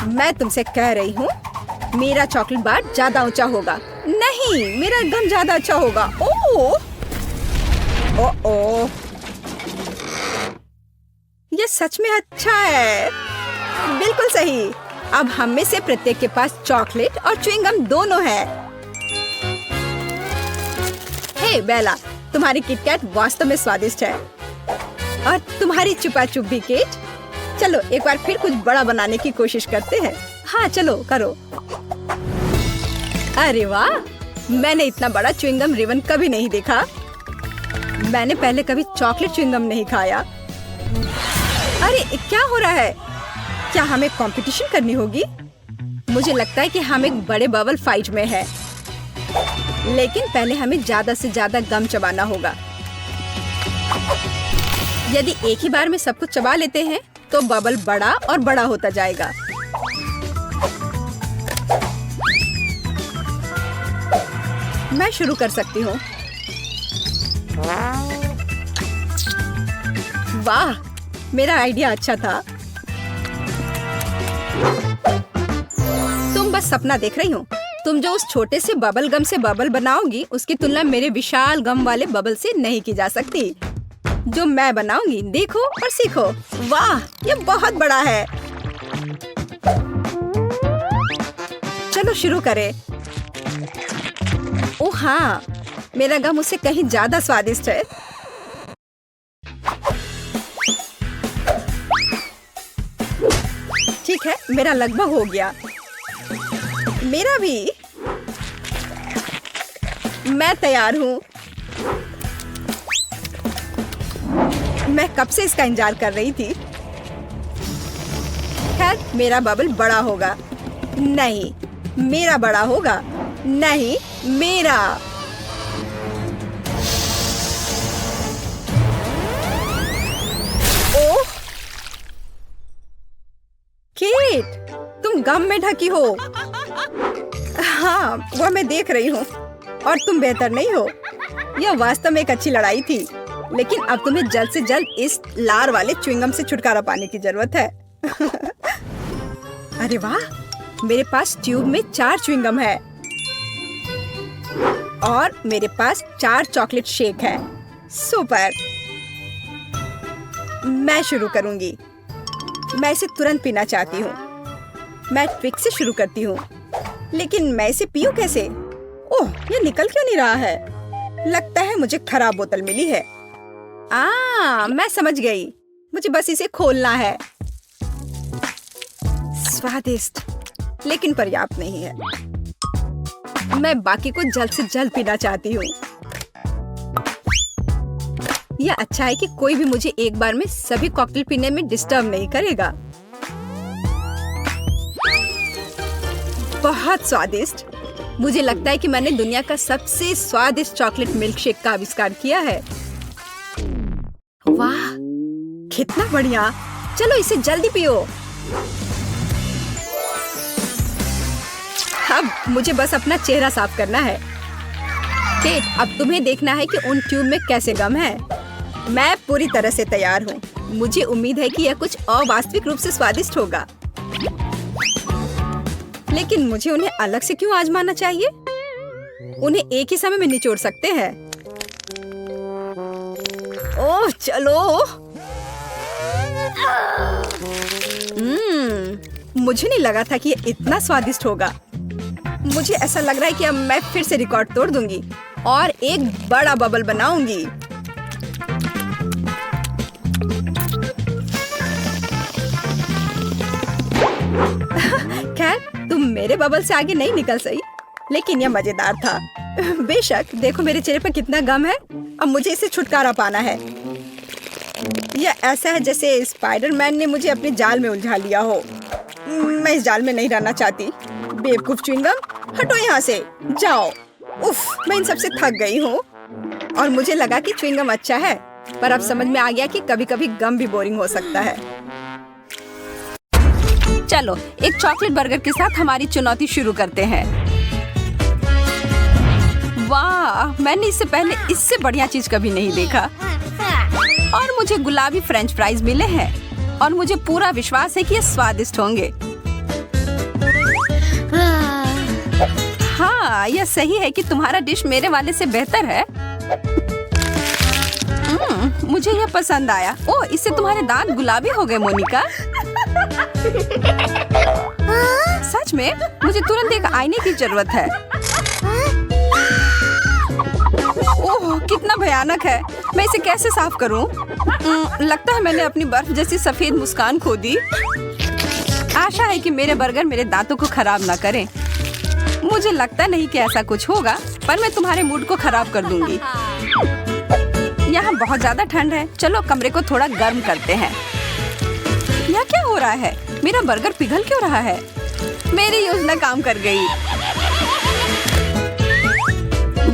मैं तुमसे कह रही हूँ, मेरा चॉकलेट बार ज्यादा ऊंचा होगा। नहीं, मेरा गम ज्यादा अच्छा होगा। ओह, ओह, ये सच में अच्छा है। बिल्कुल सही। अब हम में से प्रत्येक के पास चॉकलेट और च्युइंगम दोनों है। हे बेला, तुम्हारी किटकैट वास्तव में स्वादिष्ट है और तुम्हारी चुपा चुप भी किट। चलो एक बार फिर कुछ बड़ा बनाने की कोशिश करते हैं। हाँ, चलो करो। अरे वाह, मैंने इतना बड़ा च्युइंगम रिबन कभी नहीं देखा। मैंने पहले कभी चॉकलेट च्युइंगम नहीं खाया। अरे क्या हो रहा है? क्या हमें कंपटीशन करनी होगी? मुझे लगता है कि हम एक बड़े बबल फाइट में हैं। लेकिन पहले हमें ज्यादा से ज्यादा गम चबाना होगा। यदि एक ही बार में सब कुछ चबा लेते हैं तो बबल बड़ा और बड़ा होता जाएगा। मैं शुरू कर सकती हूँ। वाह, मेरा आइडिया अच्छा था। तुम बस सपना देख रही हो। तुम जो उस छोटे से बबल गम से बबल बनाओगी, उसकी तुलना मेरे विशाल गम वाले बबल से नहीं की जा सकती। जो मैं बनाऊंगी, देखो और सीखो। वाह, ये बहुत बड़ा है। चलो शुरू करें। ओह हाँ, मेरा गम उससे कहीं ज्यादा स्वादिष्ट है। ठीक है, मेरा लगभग हो गया। मेरा भी। मैं तैयार हूँ। मैं कब से इसका इंतजार कर रही थी। खैर, मेरा बबल बड़ा होगा। नहीं, मेरा बड़ा होगा। नहीं, मेरा। ओह, केट, तुम गम में ढकी हो। हाँ, वह मैं देख रही हूँ। और तुम बेहतर नहीं हो। यह वास्तव में एक अच्छी लड़ाई थी, लेकिन अब तुम्हें जल्द से जल्द इस लार वाले च्युइंगम से छुटकारा पाने की जरूरत है। अरे वाह, मेरे पास ट्यूब में 4 च्युइंगम है और मेरे पास 4 चॉकलेट शेक है। सुपर। मैं शुरू करूंगी। मैं इसे तुरंत पीना चाहती हूँ। मैं ट्विक से शुरू करती हूँ, लेकिन मैं इसे पीऊँ कैसे? ओह, ये निकल क्यों नहीं रहा है? लगता है मुझे खराब बोतल मिली है। मैं समझ गई। मुझे बस इसे खोलना है। स्वादिष्ट, लेकिन पर्याप्त नहीं है। मैं बाकी को जल्द से जल्द पीना चाहती हूँ। यह अच्छा है कि कोई भी मुझे एक बार में सभी कॉकटेल पीने में डिस्टर्ब नहीं करेगा। बहुत स्वादिष्ट। मुझे लगता है कि मैंने दुनिया का सबसे स्वादिष्ट चॉकलेट मिल्क शेक का आविष्कार किया है। वाह, कितना बढ़िया। चलो इसे जल्दी पियो। अब मुझे बस अपना चेहरा साफ करना है। केट, अब तुम्हें देखना है कि उन ट्यूब में कैसे गम है। मैं पूरी तरह से तैयार हूँ। मुझे उम्मीद है कि यह कुछ अवास्तविक रूप से स्वादिष्ट होगा, लेकिन मुझे उन्हें अलग से क्यों आजमाना चाहिए? उन्हें एक ही समय में निचोड़ सकते हैं। ओह, चलो। मुझे नहीं लगा था कि ये इतना स्वादिष्ट होगा। मुझे ऐसा लग रहा है कि अब मैं फिर से रिकॉर्ड तोड़ दूंगी और एक बड़ा बबल बनाऊंगी। खैर, तुम मेरे बबल से आगे नहीं निकल सही, लेकिन यह मजेदार था। बेशक, देखो मेरे चेहरे पर कितना गम है। अब मुझे इसे छुटकारा पाना है। यह ऐसा है जैसे स्पाइडरमैन ने मुझे अपने जाल में उलझा लिया हो। मैं इस जाल में नहीं रहना चाहती। बेवकूफ च्युइंगम, हटो यहाँ से, जाओ। उफ, मैं इन सबसे थक गई हूँ। और मुझे लगा कि च्युइंगम अच्छा है, पर अब समझ में आ गया कि कभी-कभी गम भी बोरिंग हो सकता है। चलो, एक चॉकलेट बर्गर के साथ हमारी चुनौती शुरू करते हैं। वाह, मैंने इससे पहले इससे बढ़िया चीज कभी नहीं देखा। और मुझे गुलाबी फ्रेंच फ्राइज मिले हैं और मुझे पूरा विश्वास है कि ये स्वादिष्ट होंगे। हाँ, यह सही है कि तुम्हारा डिश मेरे वाले से बेहतर है। मुझे यह पसंद आया। ओह, इससे तुम्हारे दांत गुलाबी हो गए, मोनिका। सच में, मुझे तुरंत एक आईने की जरूरत है। ओह, कितना भयानक है। मैं इसे कैसे साफ करूं? लगता है मैंने अपनी बर्फ जैसी सफेद मुस्कान खो दी। आशा है कि मेरे बर्गर मेरे दांतों को खराब ना करें। मुझे लगता नहीं कि ऐसा कुछ होगा, पर मैं तुम्हारे मूड को खराब कर दूंगी। यहाँ बहुत ज्यादा ठंड है। चलो कमरे को थोड़ा गर्म करते हैं। यहाँ क्या हो रहा है? मेरा बर्गर पिघल क्यों रहा है? मेरी योजना काम कर गई।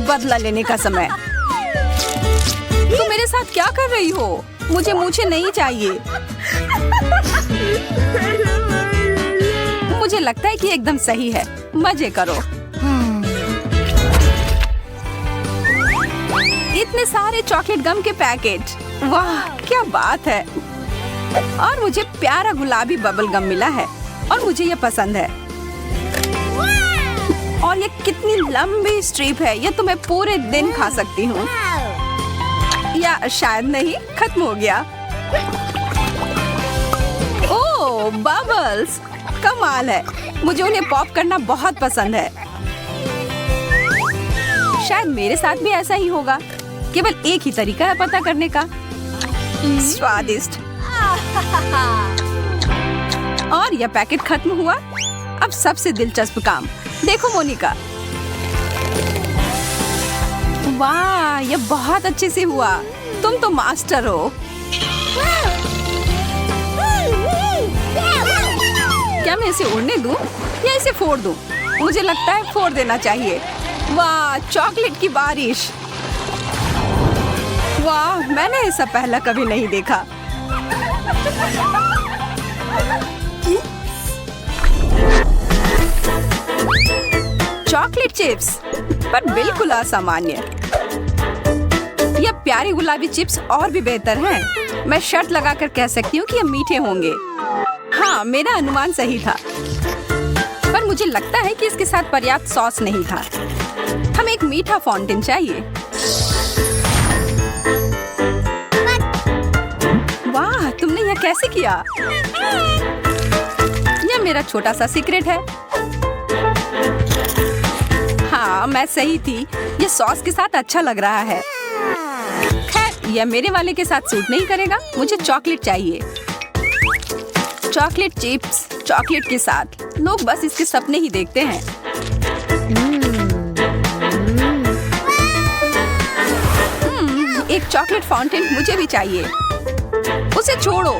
बदला लेने का समय। तुम मेरे साथ क्या कर रही हो? मुझे मूंछें नहीं चाहिए। मुझे लगता है कि एकदम सही है। मजे करो। इतने सारे चॉकलेट गम के पैकेट। वाह, क्या बात है। और मुझे प्यारा गुलाबी बबल गम मिला है और मुझे ये पसंद है। और ये कितनी लंबी स्ट्रिप है। ये तो मैं पूरे दिन खा सकती हूँ। या शायद नहीं, खत्म हो गया। ओह, बबल्स, कमाल है। मुझे उन्हें पॉप करना बहुत पसंद है। शायद मेरे साथ भी ऐसा ही होगा। केवल एक ही तरीका है पता करने का। स्वादिष्ट। और यह पैकेट खत्म हुआ। अब सबसे दिलचस्प काम, देखो मोनिका, वाह, ये बहुत अच्छे से हुआ। तुम तो मास्टर हो। क्या मैं इसे उड़ने दूं या इसे फोड़ दूं? मुझे लगता है फोड़ देना चाहिए। वाह, चॉकलेट की बारिश। वाह, मैंने ऐसा पहला कभी नहीं देखा। चॉकलेट चिप्स, पर बिल्कुल असामान्य। यह प्यारे गुलाबी चिप्स और भी बेहतर हैं। मैं शर्त लगाकर कह सकती हूँ कि ये मीठे होंगे। हाँ, मेरा अनुमान सही था, पर मुझे लगता है कि इसके साथ पर्याप्त सॉस नहीं था। हमें एक मीठा फाउंटेन चाहिए। वाह, तुमने यह कैसे किया? यह मेरा छोटा सा सीक्रेट है। हाँ, मैं सही थी। यह सॉस के साथ अच्छा लग रहा है। खैर, यह मेरे वाले के साथ सूट नहीं करेगा। मुझे चॉकलेट चाहिए। चॉकलेट चिप्स चॉकलेट के साथ। लोग बस इसके सपने ही देखते हैं। एक चॉकलेट फाउंटेन मुझे भी चाहिए। उसे छोड़ो,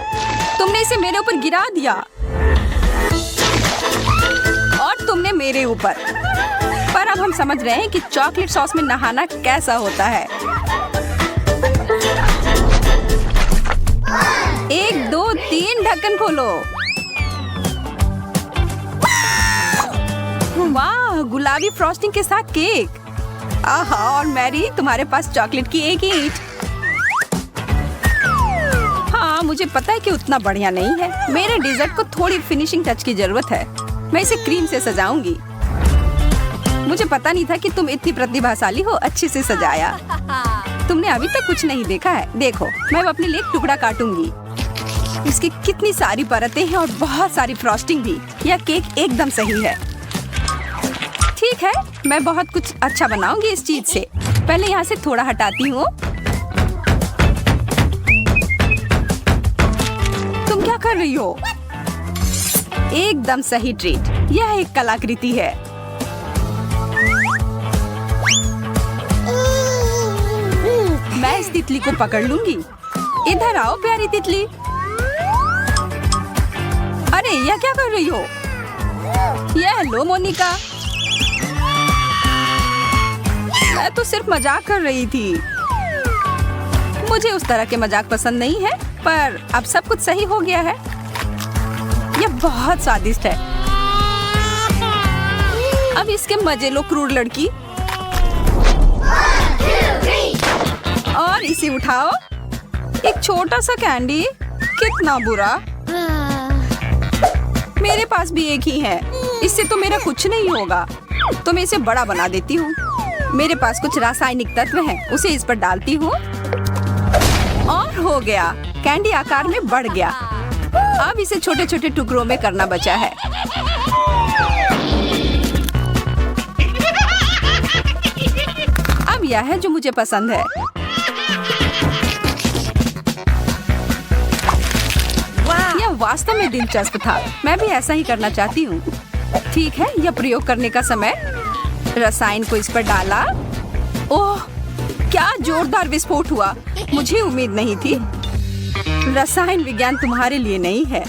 तुमने इसे मेरे ऊपर गिरा दिया और तुमने मेरे ऊपर। पर अब हम समझ रहे हैं कि चॉकलेट सॉस में नहाना कैसा होता है। 1 2 3 ढक्कन खोलो। वाह, गुलाबी फ्रॉस्टिंग के साथ केक। आहा, और मैरी, तुम्हारे पास चॉकलेट की एक ईंट। हाँ, मुझे पता है कि उतना बढ़िया नहीं है। मेरे डिजर्ट को थोड़ी फिनिशिंग टच की जरूरत है। मैं इसे क्रीम से सजाऊंगी। मुझे पता नहीं था कि तुम इतनी प्रतिभाशाली हो। अच्छे से सजाया। तुमने अभी तक कुछ नहीं देखा है। देखो, मैं अपने लिए एक टुकड़ा काटूंगी। इसकी कितनी सारी परतें हैं और बहुत सारी फ्रॉस्टिंग भी। यह केक एकदम सही है। ठीक है, मैं बहुत कुछ अच्छा बनाऊंगी इस चीज से। पहले यहाँ से थोड़ा हटाती हूँ। तुम क्या कर रही हो? एकदम सही ट्रीट। यह एक कलाकृति है। मैं इस तितली को पकड़ लूंगी। इधर आओ प्यारी तितली। अरे, यह क्या कर रही हो? यह लो मोनिका। मैं तो सिर्फ मजाक कर रही थी। मुझे उस तरह के मजाक पसंद नहीं है, पर अब सब कुछ सही हो गया है। यह बहुत स्वादिष्ट है। अब इसके मजे लो क्रूर लड़की। और इसे उठाओ। एक छोटा सा कैंडी। कितना बुरा। मेरे पास भी एक ही है। इससे तो मेरा कुछ नहीं होगा। तो मैं इसे बड़ा बना देती हूँ। मेरे पास कुछ रासायनिक तत्व हैं। उसे इस पर डालती हूँ और हो गया। कैंडी आकार में बढ़ गया। अब इसे छोटे छोटे टुकड़ों में करना बचा है। अब यह है जो मुझे पसंद है। यह वास्तव में दिलचस्प था। मैं भी ऐसा ही करना चाहती हूँ। ठीक है, यह प्रयोग करने का समय। रसायन को इस पर डाला। ओह, क्या जोरदार विस्फोट हुआ। मुझे उम्मीद नहीं थी। रसायन विज्ञान तुम्हारे लिए नहीं है।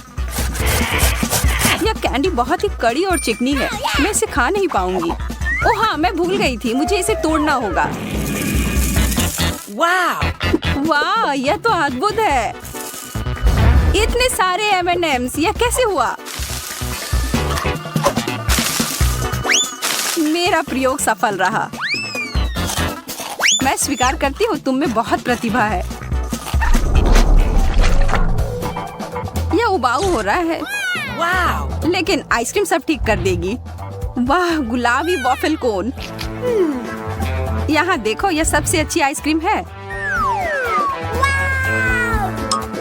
यह कैंडी बहुत ही कड़ी और चिकनी है। मैं इसे खा नहीं पाऊंगी। ओह हाँ, मैं भूल गई थी। मुझे इसे तोड़ना होगा। वाह, यह तो अद्भुत है। इतने सारे M&Ms, यह कैसे हुआ? मेरा प्रयोग सफल रहा। मैं स्वीकार करती हूँ, तुम में बहुत प्रतिभा है। यह उबाऊ हो रहा है। वाह, लेकिन आइसक्रीम सब ठीक कर देगी। वाह, गुलाबी वॉफल कोन। यहाँ देखो, यह सबसे अच्छी आइसक्रीम है।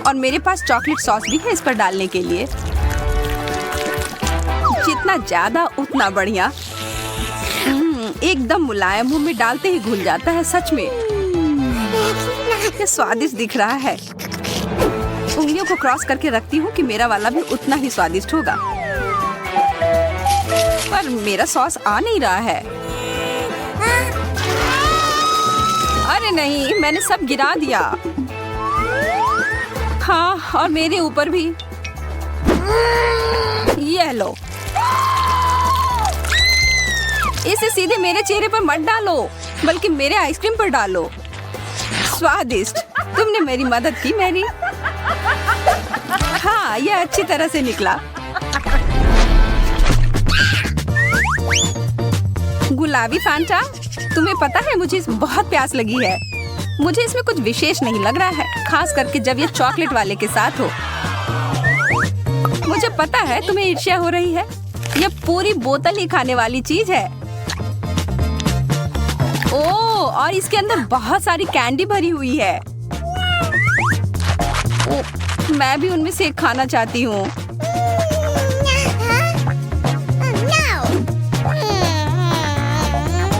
और मेरे पास चॉकलेट सॉस भी है इस पर डालने के लिए। जितना ज्यादा उतना बढ़िया। एकदम मुलायम, मुंह में डालते ही घुल जाता है। सच में ये स्वादिष्ट दिख रहा है। उंगलियों को क्रॉस करके रखती हूँ कि मेरा वाला भी उतना ही स्वादिष्ट होगा। पर मेरा सॉस आ नहीं रहा है। अरे नहीं, मैंने सब गिरा दिया। हाँ, और मेरे ऊपर भी। ये लो, इसे सीधे मेरे चेहरे पर मत डालो, बल्कि मेरे आइसक्रीम पर डालो। स्वादिष्ट, तुमने मेरी मदद की मैरी। हाँ, यह अच्छी तरह से निकला। गुलाबी फैंटा, तुम्हें पता है मुझे इसमें बहुत प्यास लगी है। मुझे इसमें कुछ विशेष नहीं लग रहा है, खास करके जब ये चॉकलेट वाले के साथ हो। मुझे पता है तुम्हें ईर्ष्या हो रही है। यह पूरी बोतल ही खाने वाली चीज है। ओह, और इसके अंदर बहुत सारी कैंडी भरी हुई है। ओह, मैं भी उनमें से एक खाना चाहती हूँ।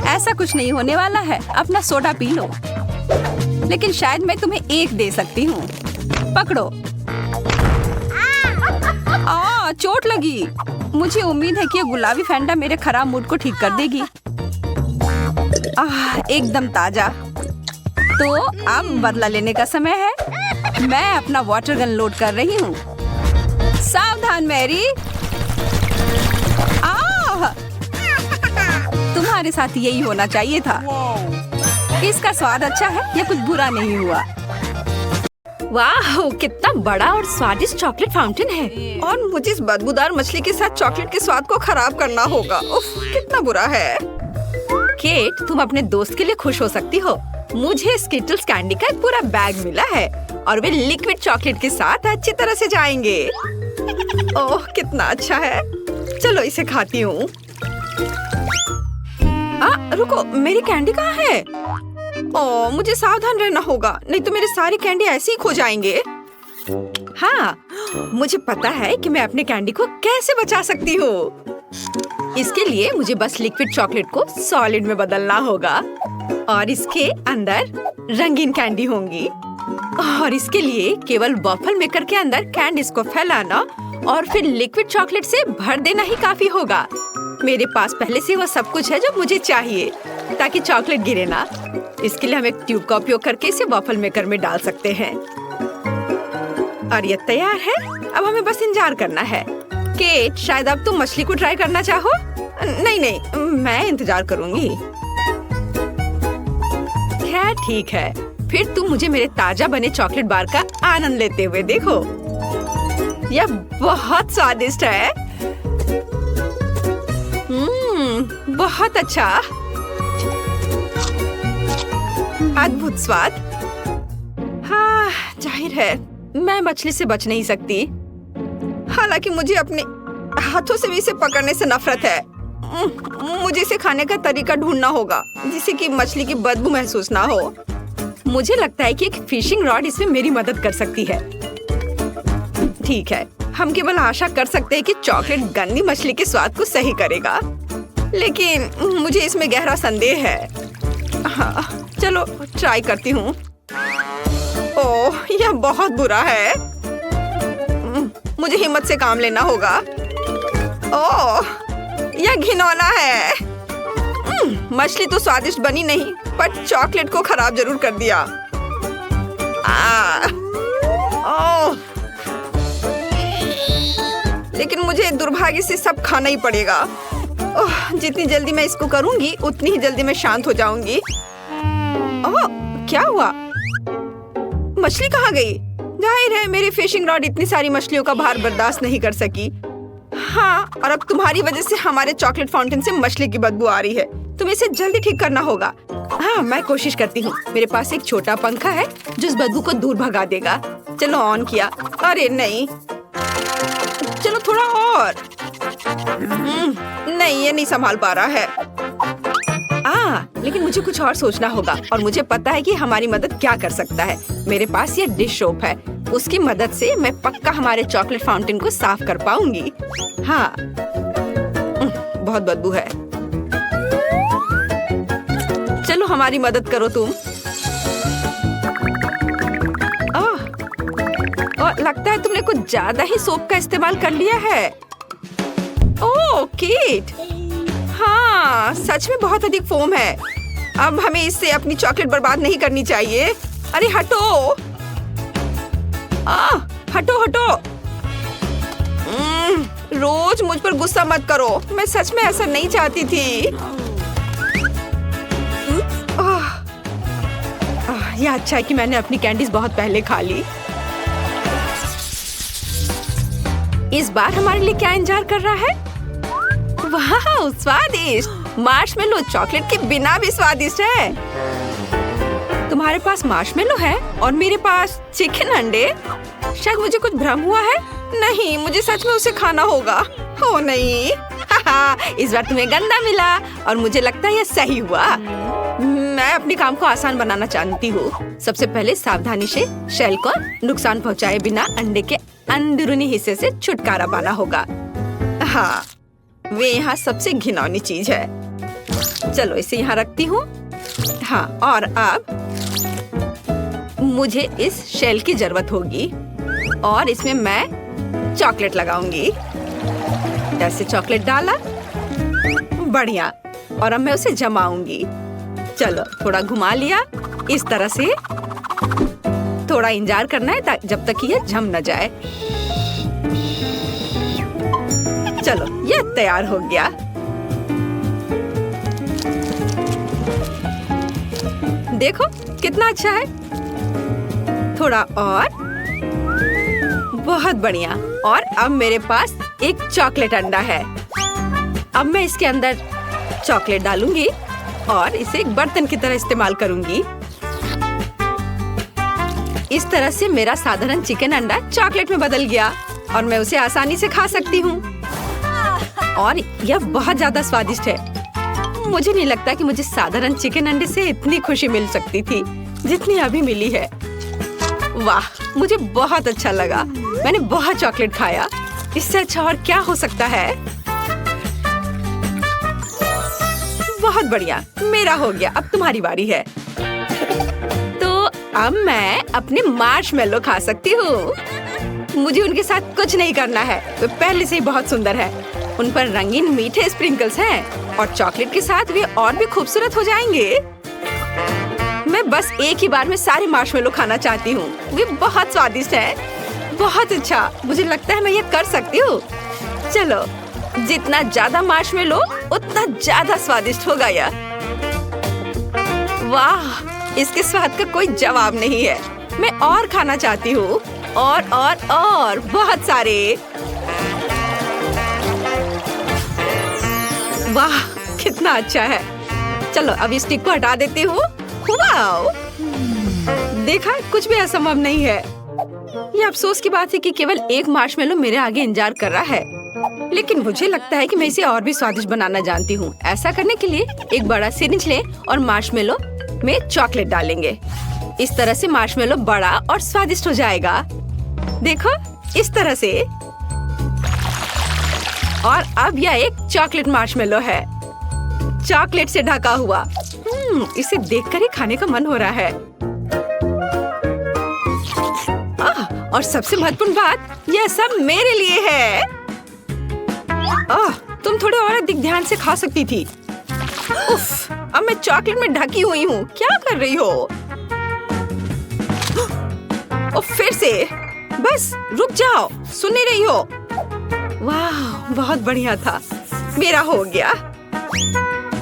ऐसा कुछ नहीं होने वाला है, अपना सोडा पी लो। लेकिन शायद मैं तुम्हें एक दे सकती हूँ। पकड़ो। चोट लगी। मुझे उम्मीद है कि ये गुलाबी फैंटा मेरे खराब मूड को ठीक कर देगी। एकदम ताजा। तो अब बदला लेने का समय है। मैं अपना वाटर गन लोड कर रही हूँ। सावधान मैरी। तुम्हारे साथ यही होना चाहिए था। इसका स्वाद अच्छा है, यह कुछ बुरा नहीं हुआ। वाह, कितना बड़ा और स्वादिष्ट चॉकलेट फाउंटेन है। और मुझे इस बदबूदार मछली के साथ चॉकलेट के स्वाद को खराब करना होगा। उफ, कितना बुरा है। केट, तुम अपने दोस्त के लिए खुश हो सकती हो। मुझे स्किटल्स कैंडी का एक पूरा बैग मिला है और वे लिक्विड चॉकलेट के साथ अच्छी तरह से जाएंगे। ओह, कितना अच्छा है। चलो इसे खाती हूँ। रुको, मेरी कैंडी कहाँ है? ओह, मुझे सावधान रहना होगा, नहीं तो मेरे सारी कैंडी ऐसे ही खो जाएंगे। हाँ, मुझे पता है कि मैं अपने कैंडी को कैसे बचा सकती हूँ। इसके लिए मुझे बस लिक्विड चॉकलेट को सॉलिड में बदलना होगा और इसके अंदर रंगीन कैंडी होंगी। और इसके लिए केवल वॉफल मेकर के अंदर कैंडीज को फैलाना और फिर लिक्विड चॉकलेट से भर देना ही काफी होगा। मेरे पास पहले से वो सब कुछ है जो मुझे चाहिए ताकि चॉकलेट गिरे ना। इसके लिए हम एक ट्यूब का उपयोग करके इसे वॉफल मेकर में डाल सकते हैं। और ये तैयार है। अब हमें बस इंतजार करना है। केट, शायद अब तुम मछली को ट्राई करना चाहो? नहीं, मैं इंतजार करूंगी। खैर ठीक है, फिर तुम मुझे मेरे ताजा बने चॉकलेट बार का आनंद लेते हुए देखो। यह बहुत स्वादिष्ट है। बहुत अच्छा, अद्भुत स्वाद। हाँ, जाहिर है मैं मछली से बच नहीं सकती। हालांकि मुझे अपने हाथों से भी इसे पकड़ने से नफरत है। मुझे इसे खाने का तरीका ढूंढना होगा जिससे कि मछली की बदबू महसूस ना हो। मुझे लगता है कि एक फिशिंग रॉड इसमें मेरी मदद कर सकती है। ठीक है, हम केवल आशा कर सकते हैं कि चॉकलेट गंदी मछली के स्वाद को सही करेगा, लेकिन मुझे इसमें गहरा संदेह है। हाँ, चलो ट्राई करती हूँ। ओह, यह बहुत बुरा है। मुझे हिम्मत से काम लेना होगा। ओह, यह घिनौना है। मछली तो स्वादिष्ट बनी नहीं, पर चॉकलेट को खराब जरूर कर दिया। ओह, लेकिन मुझे दुर्भाग्य से सब खाना ही पड़ेगा। ओह, जितनी जल्दी मैं इसको करूंगी उतनी ही जल्दी मैं शांत हो जाऊंगी। ओह, क्या हुआ? मछली कहाँ गई? जाहिर है मेरी फिशिंग रॉड इतनी सारी मछलियों का भार बर्दाश्त नहीं कर सकी। हाँ, और अब तुम्हारी वजह से हमारे चॉकलेट फाउंटेन से मछली की बदबू आ रही है। तुम्हें इसे जल्दी ठीक करना होगा। हाँ, मैं कोशिश करती हूँ। मेरे पास एक छोटा पंखा है जो इस बदबू को दूर भगा देगा। चलो ऑन किया। अरे नहीं, चलो थोड़ा और। नहीं, ये नहीं संभाल पा रहा है। लेकिन मुझे कुछ और सोचना होगा और मुझे पता है कि हमारी मदद क्या कर सकता है। मेरे पास ये डिश सोप है, उसकी मदद से मैं पक्का हमारे चॉकलेट फाउंटेन को साफ कर पाऊंगी। हाँ, बहुत बदबू है। चलो हमारी मदद करो तुम। लगता है तुमने कुछ ज्यादा ही सोप का इस्तेमाल कर लिया है। ओह केट, हाँ, सच में बहुत अधिक फोम है। अब हमें इससे अपनी चॉकलेट बर्बाद नहीं करनी चाहिए। अरे हटो, हटो हटो। रोज मुझ पर गुस्सा मत करो, मैं सच में ऐसा नहीं चाहती थी। यह अच्छा है कि मैंने अपनी कैंडीज बहुत पहले खा ली। इस बार हमारे लिए क्या इंतजार कर रहा है? वाह, स्वादिष्ट मार्शमेलो चॉकलेट के बिना भी स्वादिष्ट है। तुम्हारे पास मार्शमेलो है और मेरे पास चिकन अंडे। शायद मुझे कुछ भ्रम हुआ है। नहीं, मुझे सच में उसे खाना होगा। ओ नहीं, इस बार तुम्हें गंदा मिला और मुझे लगता है यह सही हुआ। मैं अपने काम को आसान बनाना चाहती हूँ। सबसे पहले सावधानी से शेल को नुकसान पहुँचाए बिना अंडे के अंदरूनी हिस्से से छुटकारा पाना होगा। हाँ, वे यहाँ सबसे घिनौनी चीज है। चलो इसे यहाँ रखती हूँ। हाँ, और अब मुझे इस शेल की जरूरत होगी और इसमें मैं चॉकलेट लगाऊंगी। ऐसे चॉकलेट डाला, बढ़िया। और अब मैं उसे जमाऊंगी। चलो थोड़ा घुमा लिया इस तरह से। थोड़ा इंतजार करना है जब तक कि यह जम न जाए। चलो यह तैयार हो गया। देखो कितना अच्छा है। थोड़ा और, बहुत बढ़िया। और अब मेरे पास एक चॉकलेट अंडा है। अब मैं इसके अंदर चॉकलेट डालूंगी और इसे एक बर्तन की तरह इस्तेमाल करूंगी। इस तरह से मेरा साधारण चिकन अंडा चॉकलेट में बदल गया और मैं उसे आसानी से खा सकती हूँ। और यह बहुत ज्यादा स्वादिष्ट है। मुझे नहीं लगता कि मुझे साधारण चिकन अंडे से इतनी खुशी मिल सकती थी जितनी अभी मिली है। वाह, मुझे बहुत अच्छा लगा। मैंने बहुत चॉकलेट खाया। इससे अच्छा और क्या हो सकता है? बहुत बढ़िया, मेरा हो गया। अब तुम्हारी बारी है। तो अब मैं अपने मार्शमेलो खा सकती हूँ। मुझे उनके साथ कुछ नहीं करना है, वे पहले से ही बहुत सुंदर है। उन पर रंगीन मीठे स्प्रिंकल्स हैं और चॉकलेट के साथ वे और भी खूबसूरत हो जाएंगे। मैं बस एक ही बार में सारे मार्शमेलो खाना चाहती हूँ। वे बहुत स्वादिष्ट हैं। बहुत अच्छा, मुझे लगता है मैं ये कर सकती हूँ। चलो, जितना ज्यादा मार्शमेलो उतना ज्यादा स्वादिष्ट होगा यह। वाह, इसके स्वाद का कोई जवाब नहीं है। मैं और खाना चाहती हूँ, और बहुत सारे। वाह, कितना अच्छा है। चलो अब इस स्टिक को हटा देती हूँ। वाओ, देखा, कुछ भी असंभव नहीं है। ये अफसोस की बात है कि केवल एक मार्शमेलो मेरे आगे इंतजार कर रहा है, लेकिन मुझे लगता है कि मैं इसे और भी स्वादिष्ट बनाना जानती हूँ। ऐसा करने के लिए एक बड़ा सिरिंज लें और मार्शमेलो में चॉकलेट डालेंगे। इस तरह से मार्शमेलो बड़ा और स्वादिष्ट हो जाएगा। देखो, इस तरह से। और अब यह एक चॉकलेट मार्शमेलो है, चॉकलेट से ढका हुआ। इसे देखकर ही खाने का मन हो रहा है। और सबसे महत्वपूर्ण बात, यह सब मेरे लिए है। तुम थोड़े और अधिक ध्यान से खा सकती थी। उफ, अब मैं चॉकलेट में ढकी हुई हूँ। क्या कर रही हो? फिर से, बस रुक जाओ, सुन नहीं रही हो? वाह, बहुत बढ़िया था। मेरा हो गया।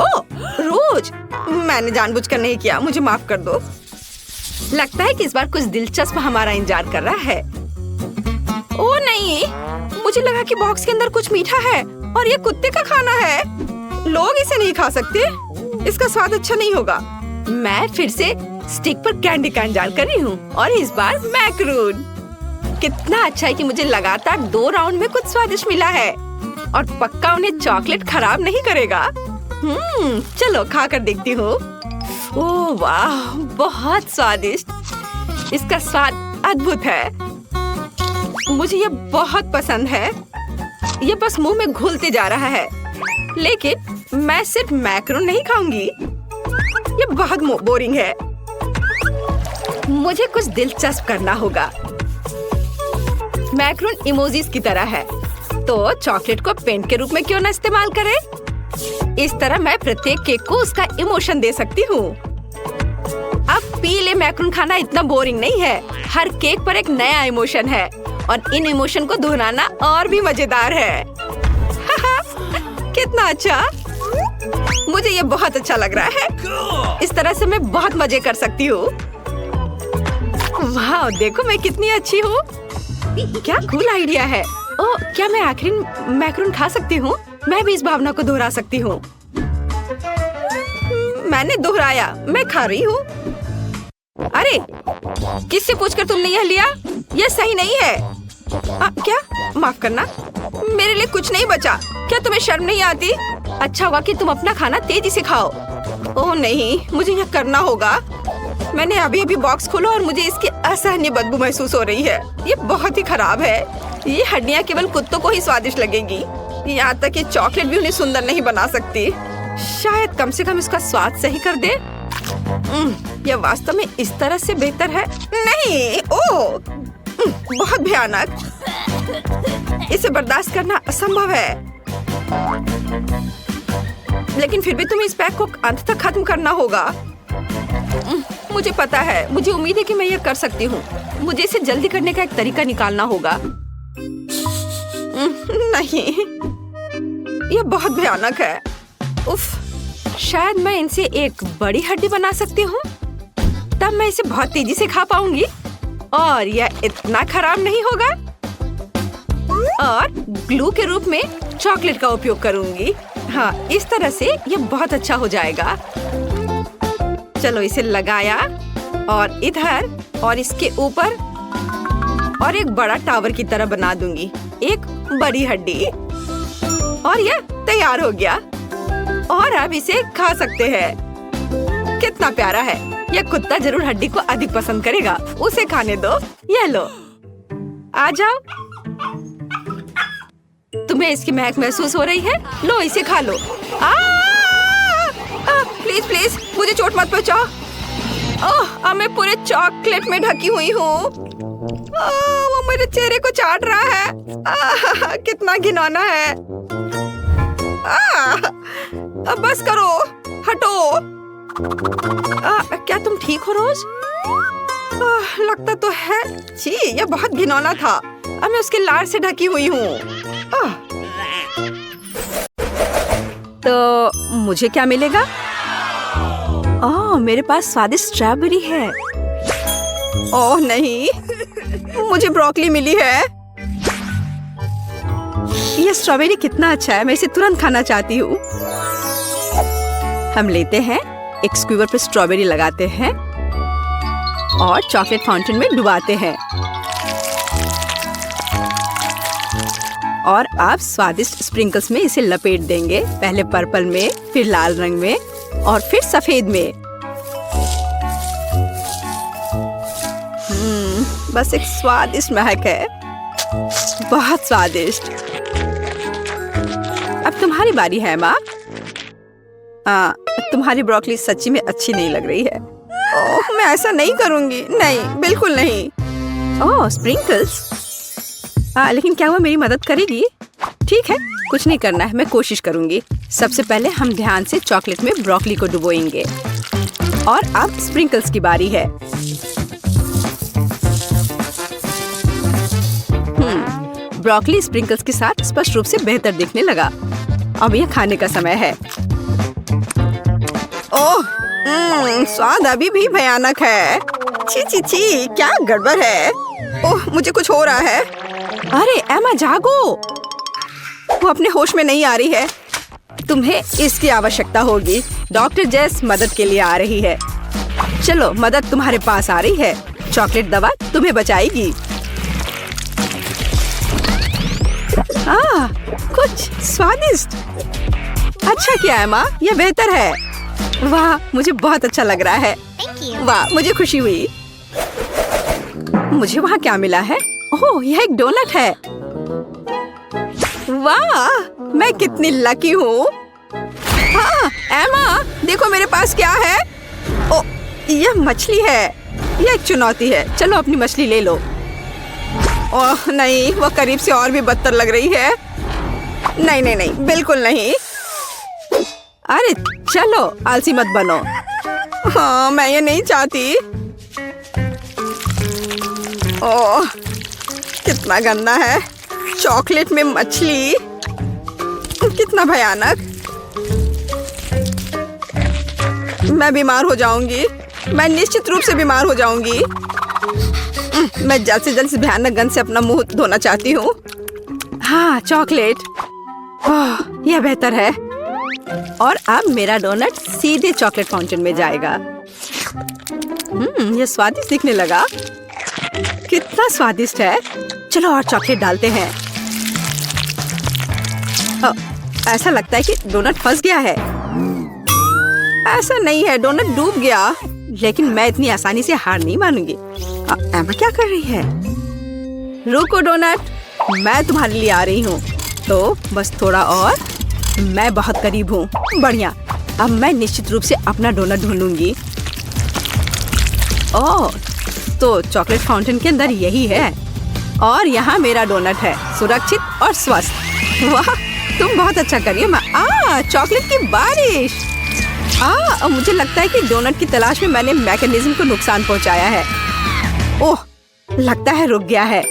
ओह, रोज, मैंने जानबूझकर नहीं किया, मुझे माफ कर दो। लगता है कि इस बार कुछ दिलचस्प हमारा इंतजार कर रहा है। ओह नहीं, मुझे लगा कि बॉक्स के अंदर कुछ मीठा है और ये कुत्ते का खाना है। लोग इसे नहीं खा सकते, इसका स्वाद अच्छा नहीं होगा। मैं फिर से स्टिक पर कैंडी का इंतजार कर रही हूँ और इस बार मैक्रून। कितना अच्छा है कि मुझे लगातार 2 राउंड में कुछ स्वादिष्ट मिला है और पक्का उन्हें चॉकलेट खराब नहीं करेगा। चलो खा कर देखती हूँ। ओह वाह, बहुत स्वादिष्ट। इसका स्वाद अद्भुत है। मुझे ये बहुत पसंद है। ये बस मुंह में घुलते जा रहा है। लेकिन मैं सिर्फ मैक्रोन नहीं खाऊंगी, ये बहुत बोरिंग है। मुझे कुछ दिलचस्प करना होगा। मैक्रोन इमोजीज की तरह है, तो चॉकलेट को पेंट के रूप में क्यों ना इस्तेमाल करें? इस तरह मैं प्रत्येक केक को उसका इमोशन दे सकती हूँ। अब पीले मैक्रोन खाना इतना बोरिंग नहीं है। हर केक पर एक नया इमोशन है और इन इमोशन को दोहराना और भी मजेदार है। कितना अच्छा! मुझे ये बहुत अच्छा लग रहा है। इस तरह से मैं बहुत मजे कर सकती हूँ। वाह, देखो मैं कितनी अच्छी हूँ। क्या कूल आइडिया है। ओह, क्या मैं आखिरी मैक्रोन खा सकती हूँ? मैं भी इस भावना को दोहरा सकती हूँ। मैंने दोहराया, मैं खा रही हूँ। अरे, किससे पूछकर तुमने यह लिया? यह सही नहीं है। क्या? माफ करना, मेरे लिए कुछ नहीं बचा। क्या तुम्हें शर्म नहीं आती? अच्छा हुआ कि तुम अपना खाना तेजी से खाओ। ओह नहीं, मुझे यह करना होगा। मैंने अभी अभी बॉक्स खोला और मुझे इसकी असहनीय बदबू महसूस हो रही है। ये बहुत ही खराब है। ये हड्डियाँ केवल कुत्तों को ही स्वादिष्ट लगेगी। यहाँ तक कि चॉकलेट भी उन्हें सुंदर नहीं बना सकती। शायद कम से कम इसका स्वाद सही कर दे। यह वास्तव में इस तरह से बेहतर है। नहीं, ओह, बहुत भयानक। इसे बर्दाश्त करना असंभव है। लेकिन फिर भी तुम्हें इस पैक को अंत तक खत्म करना होगा। मुझे पता है, मुझे उम्मीद है कि मैं यह कर सकती हूँ। मुझे इसे जल्दी करने का एक तरीका निकालना होगा। नहीं, यह बहुत भयानक है। उफ, शायद मैं इनसे एक बड़ी हड्डी बना सकती हूँ। तब मैं इसे बहुत तेजी से खा पाऊंगी और यह इतना खराब नहीं होगा। और ग्लू के रूप में चॉकलेट का उपयोग करूंगी। हाँ, इस तरह से यह बहुत अच्छा हो जाएगा। चलो इसे लगाया और इधर और इसके ऊपर और एक बड़ा टावर की तरह बना दूंगी। एक बड़ी हड्डी और यह तैयार हो गया। और अब इसे खा सकते हैं। कितना प्यारा है। यह कुत्ता जरूर हड्डी को अधिक पसंद करेगा। उसे खाने दो। यह लो, आ जाओ। तुम्हें इसकी महक महसूस हो रही है? लो, इसे खा लो। प्लीज प्लीज, मुझे चोट मत पहुंचाओ। अब मैं पूरे चॉकलेट में ढकी हुई हूँ। वो मेरे चेहरे को चाट रहा है। कितना घिनौना है। अब बस करो, हटो। क्या तुम ठीक हो रोज? लगता तो है। छी, यह बहुत घिनौना था। अब मैं उसके लार से ढकी हुई हूँ। तो मुझे क्या मिलेगा? ओह, मेरे पास स्वादिष्ट स्ट्रॉबेरी है। ओह नहीं, मुझे ब्रोकली मिली है। यह स्ट्रॉबेरी कितना अच्छा है। मैं इसे तुरंत खाना चाहती हूँ। हम लेते हैं, एक स्क्यूवर पर स्ट्रॉबेरी लगाते हैं और चॉकलेट फाउंटेन में डुबाते हैं। और अब स्वादिष्ट स्प्रिंकल्स में इसे लपेट देंगे। पहले पर्पल में, फिर लाल रंग में और फिर सफेद में। बस एक स्वादिष्ट महक है। बहुत स्वादिष्ट। अब तुम्हारी बारी है माँ। तुम्हारी ब्रोकली सच्ची में अच्छी नहीं लग रही है। ओह, मैं ऐसा नहीं करूंगी। नहीं, बिल्कुल नहीं। ओह, स्प्रिंकल्स। लेकिन क्या वो मेरी मदद करेगी? ठीक है, कुछ नहीं करना है, मैं कोशिश करूंगी। सबसे पहले हम ध्यान से चॉकलेट में ब्रोकली को डुबोएंगे। और अब स्प्रिंकल्स की बारी है। ब्रोकली स्प्रिंकल्स के साथ स्पष्ट रूप से बेहतर दिखने लगा। अब यह खाने का समय है। ओह, स्वाद अभी भी भयानक है। छी छी छी, क्या गड़बड़ है। ओह, मुझे कुछ हो रहा है। अरे एमा, जागो। वो अपने होश में नहीं आ रही है। तुम्हें इसकी आवश्यकता होगी। डॉक्टर जेस मदद के लिए आ रही है। चलो, मदद तुम्हारे पास आ रही है। चॉकलेट दवा तुम्हें बचाएगी। कुछ स्वादिष्ट। अच्छा किया एमा, यह बेहतर है। वाह, मुझे बहुत अच्छा लग रहा है। वाह, मुझे खुशी हुई। मुझे वहाँ क्या मिला है? ओह, यह एक डोनट है। वाह, मैं कितनी लकी हूँ। हाँ, एमा, देखो मेरे पास क्या है। ओह, यह मछली है। यह एक चुनौती है। चलो अपनी मछली ले लो। ओह नहीं, वो करीब से और भी बदतर लग रही है। नहीं नहीं नहीं, बिल्कुल नहीं। अरे चलो, आलसी मत बनो। हाँ, मैं ये नहीं चाहती। ओह, कितना गंदा है। चॉकलेट में मछली, कितना भयानक। मैं बीमार हो जाऊंगी। मैं निश्चित रूप से बीमार हो जाऊंगी। मैं जल्द से जल्द इस भयानक गंध से अपना मुंह धोना चाहती हूँ। हाँ, चॉकलेट। ओह, यह बेहतर है। और अब मेरा डोनट सीधे चॉकलेट फाउंटेन में जाएगा। यह स्वादिष्ट दिखने लगा। कितना स्वादिष्ट है। चलो और चॉकलेट डालते हैं। ऐसा लगता है कि डोनट फंस गया है। ऐसा नहीं है, डोनट डूब गया। लेकिन मैं इतनी आसानी से हार नहीं मानूंगी। एमा क्या कर रही है? रुको डोनट, मैं तुम्हारे लिए आ रही हूँ। तो बस थोड़ा और। मैं बहुत करीब हूँ। बढ़िया। अब मैं निश्चित रूप से अपना डोनट ढूंढूंगी। ओह, तो चॉकलेट फाउंटेन के अंदर यही है। और यहाँ मेरा डोनट है, सुरक्षित और स्वस्थ। वाह, तुम बहुत अच्छा करिए। चॉकलेट की बारिश। मुझे लगता है कि डोनट की तलाश में मैंने मैकेनिज्म को नुकसान पहुंचाया है। ओह, लगता है रुक गया है।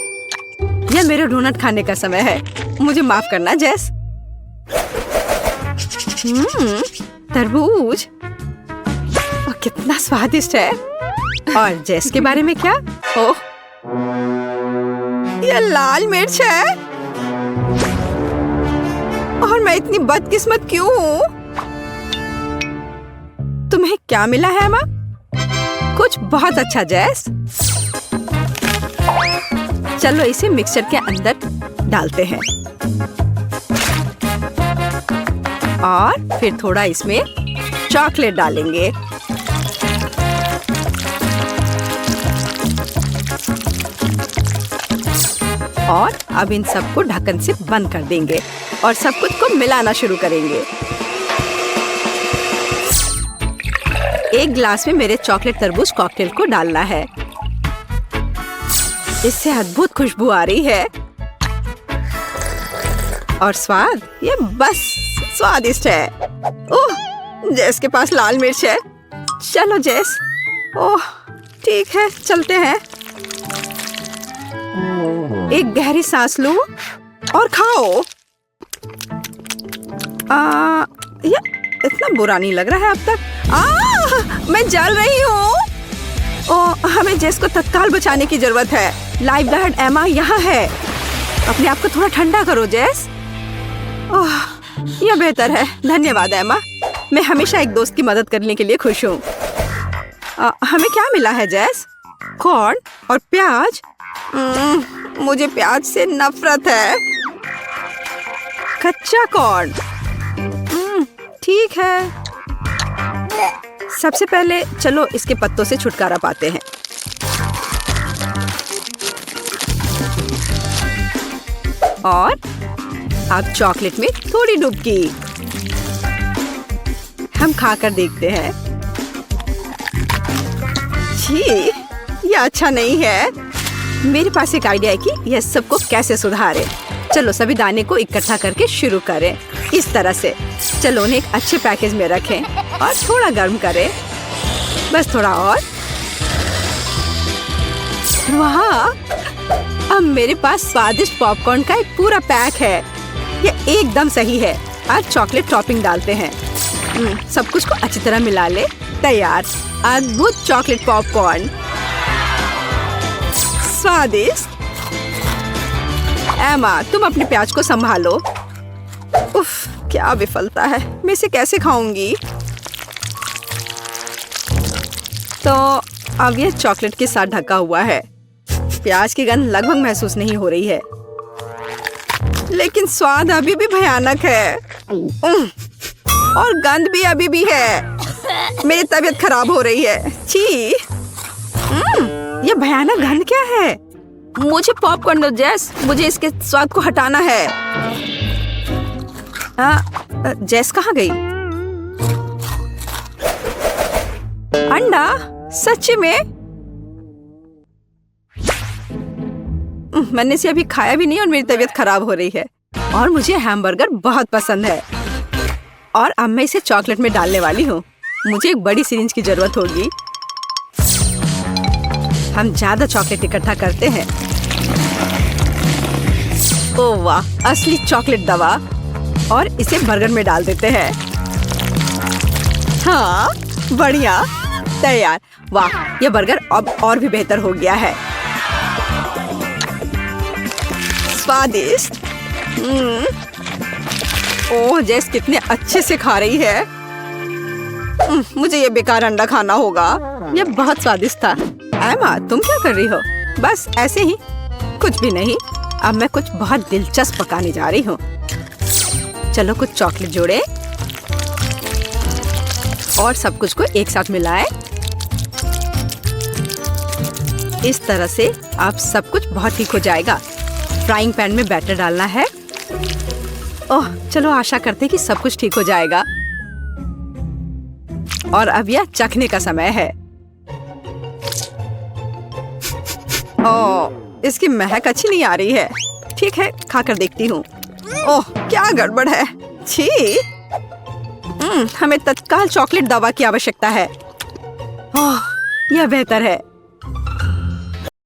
यह मेरे डोनट खाने का समय है। मुझे माफ करना जेस। तरबूज, कितना स्वादिष्ट है। और जेस के बारे में क्या? ओह, यह लाल मिर्च है। और मैं इतनी बदकिस्मत क्यों हूँ? तुम्हें क्या मिला है एमा? कुछ बहुत अच्छा जेस। चलो इसे मिक्सचर के अंदर डालते हैं। और फिर थोड़ा इसमें चॉकलेट डालेंगे। और अब इन सबको ढक्कन से बंद कर देंगे और सब कुछ को मिलाना शुरू करेंगे। एक ग्लास में मेरे चॉकलेट तरबूज कॉकटेल को डालना है। इससे अद्भुत खुशबू आ रही है। और स्वाद, ये बस स्वादिष्ट है। ओह, जेस के पास लाल मिर्च है। चलो जेस। ओह, ठीक है, चलते हैं। एक गहरी सांस लो और खाओ। ये इतना बुरा नहीं लग रहा है अब तक। मैं जल रही हूँ। हमें जेस को तत्काल बचाने की जरूरत है। लाइफ गार्ड एमा यहाँ है। अपने आप को थोड़ा ठंडा करो जेस। यह बेहतर है। धन्यवाद एमा। मैं हमेशा एक दोस्त की मदद करने के लिए खुश हूँ। हमें क्या मिला है जेस? कॉर्न और प्याज। मुझे प्याज से नफरत है। कच्चा कॉर्न। ठीक है। सबसे पहले चलो इसके पत्तों से छुटकारा पाते हैं। और अब चॉकलेट में थोड़ी डुबकी। हम खाकर देखते हैं। छी, यह अच्छा नहीं है। मेरे पास एक आइडिया है कि यह सबको कैसे सुधारे। चलो सभी दाने को इकट्ठा करके शुरू करें। इस तरह से। चलो उन्हें एक अच्छे पैकेज में रखें और थोड़ा गर्म करें। बस थोड़ा और। वाह, अब मेरे पास स्वादिष्ट पॉपकॉर्न का एक पूरा पैक है। यह एकदम सही है। आज चॉकलेट टॉपिंग डालते हैं। सब कुछ को अच्छी तरह मिला ले। तैयार। अद्भुत चॉकलेट पॉपकॉर्न। स्वादिष्ट। एमा, तुम अपने प्याज को संभालो। उफ, क्या विफलता है। मैं इसे कैसे खाऊंगी? तो अब यह चॉकलेट के साथ ढका हुआ है। प्याज की गंध लगभग महसूस नहीं हो रही है, लेकिन स्वाद अभी भी भयानक है। और गंध भी अभी भी है। मेरी तबीयत खराब हो रही है। छी, यह भयानक गंध क्या है? मुझे पॉपकॉर्न दो जेस। मुझे इसके स्वाद को हटाना है। जेस कहाँ गई? अंडा? सच्ची में? मैंने इसे अभी खाया भी नहीं और मेरी तबीयत खराब हो रही है। और मुझे हैमबर्गर बहुत पसंद है। और अब मैं इसे चॉकलेट में डालने वाली हूँ। मुझे एक बड़ी सिरिंज की जरूरत होगी। हम ज्यादा चॉकलेट इकट्ठा करते हैं। ओह वाह, असली चॉकलेट दवा। और इसे बर्गर में डाल देते हैं। हाँ, बढ़िया, तैयार। वाह, यह बर्गर अब और भी बेहतर हो गया है। स्वादिष्ट। ओह, जेस कितने अच्छे से खा रही है। मुझे ये बेकार अंडा खाना होगा। यह बहुत स्वादिष्ट था। एमा, तुम क्या कर रही हो? बस ऐसे ही, कुछ भी नहीं। अब मैं कुछ बहुत दिलचस्प पकाने जा रही हूँ। चलो कुछ चॉकलेट जोड़े और सब कुछ को एक साथ मिलाएं। इस तरह से अब सब कुछ बहुत ठीक हो जाएगा। फ्राइंग पैन में बैटर डालना है। ओह, चलो आशा करते हैं कि सब कुछ ठीक हो जाएगा। और अब यह चखने का समय है। ओह, इसकी महक अच्छी नहीं आ रही है। ठीक है, खाकर देखती हूँ। ओह, क्या गड़बड़ है। छी। हमें तत्काल चॉकलेट दवा की आवश्यकता है। ओह, यह बेहतर है।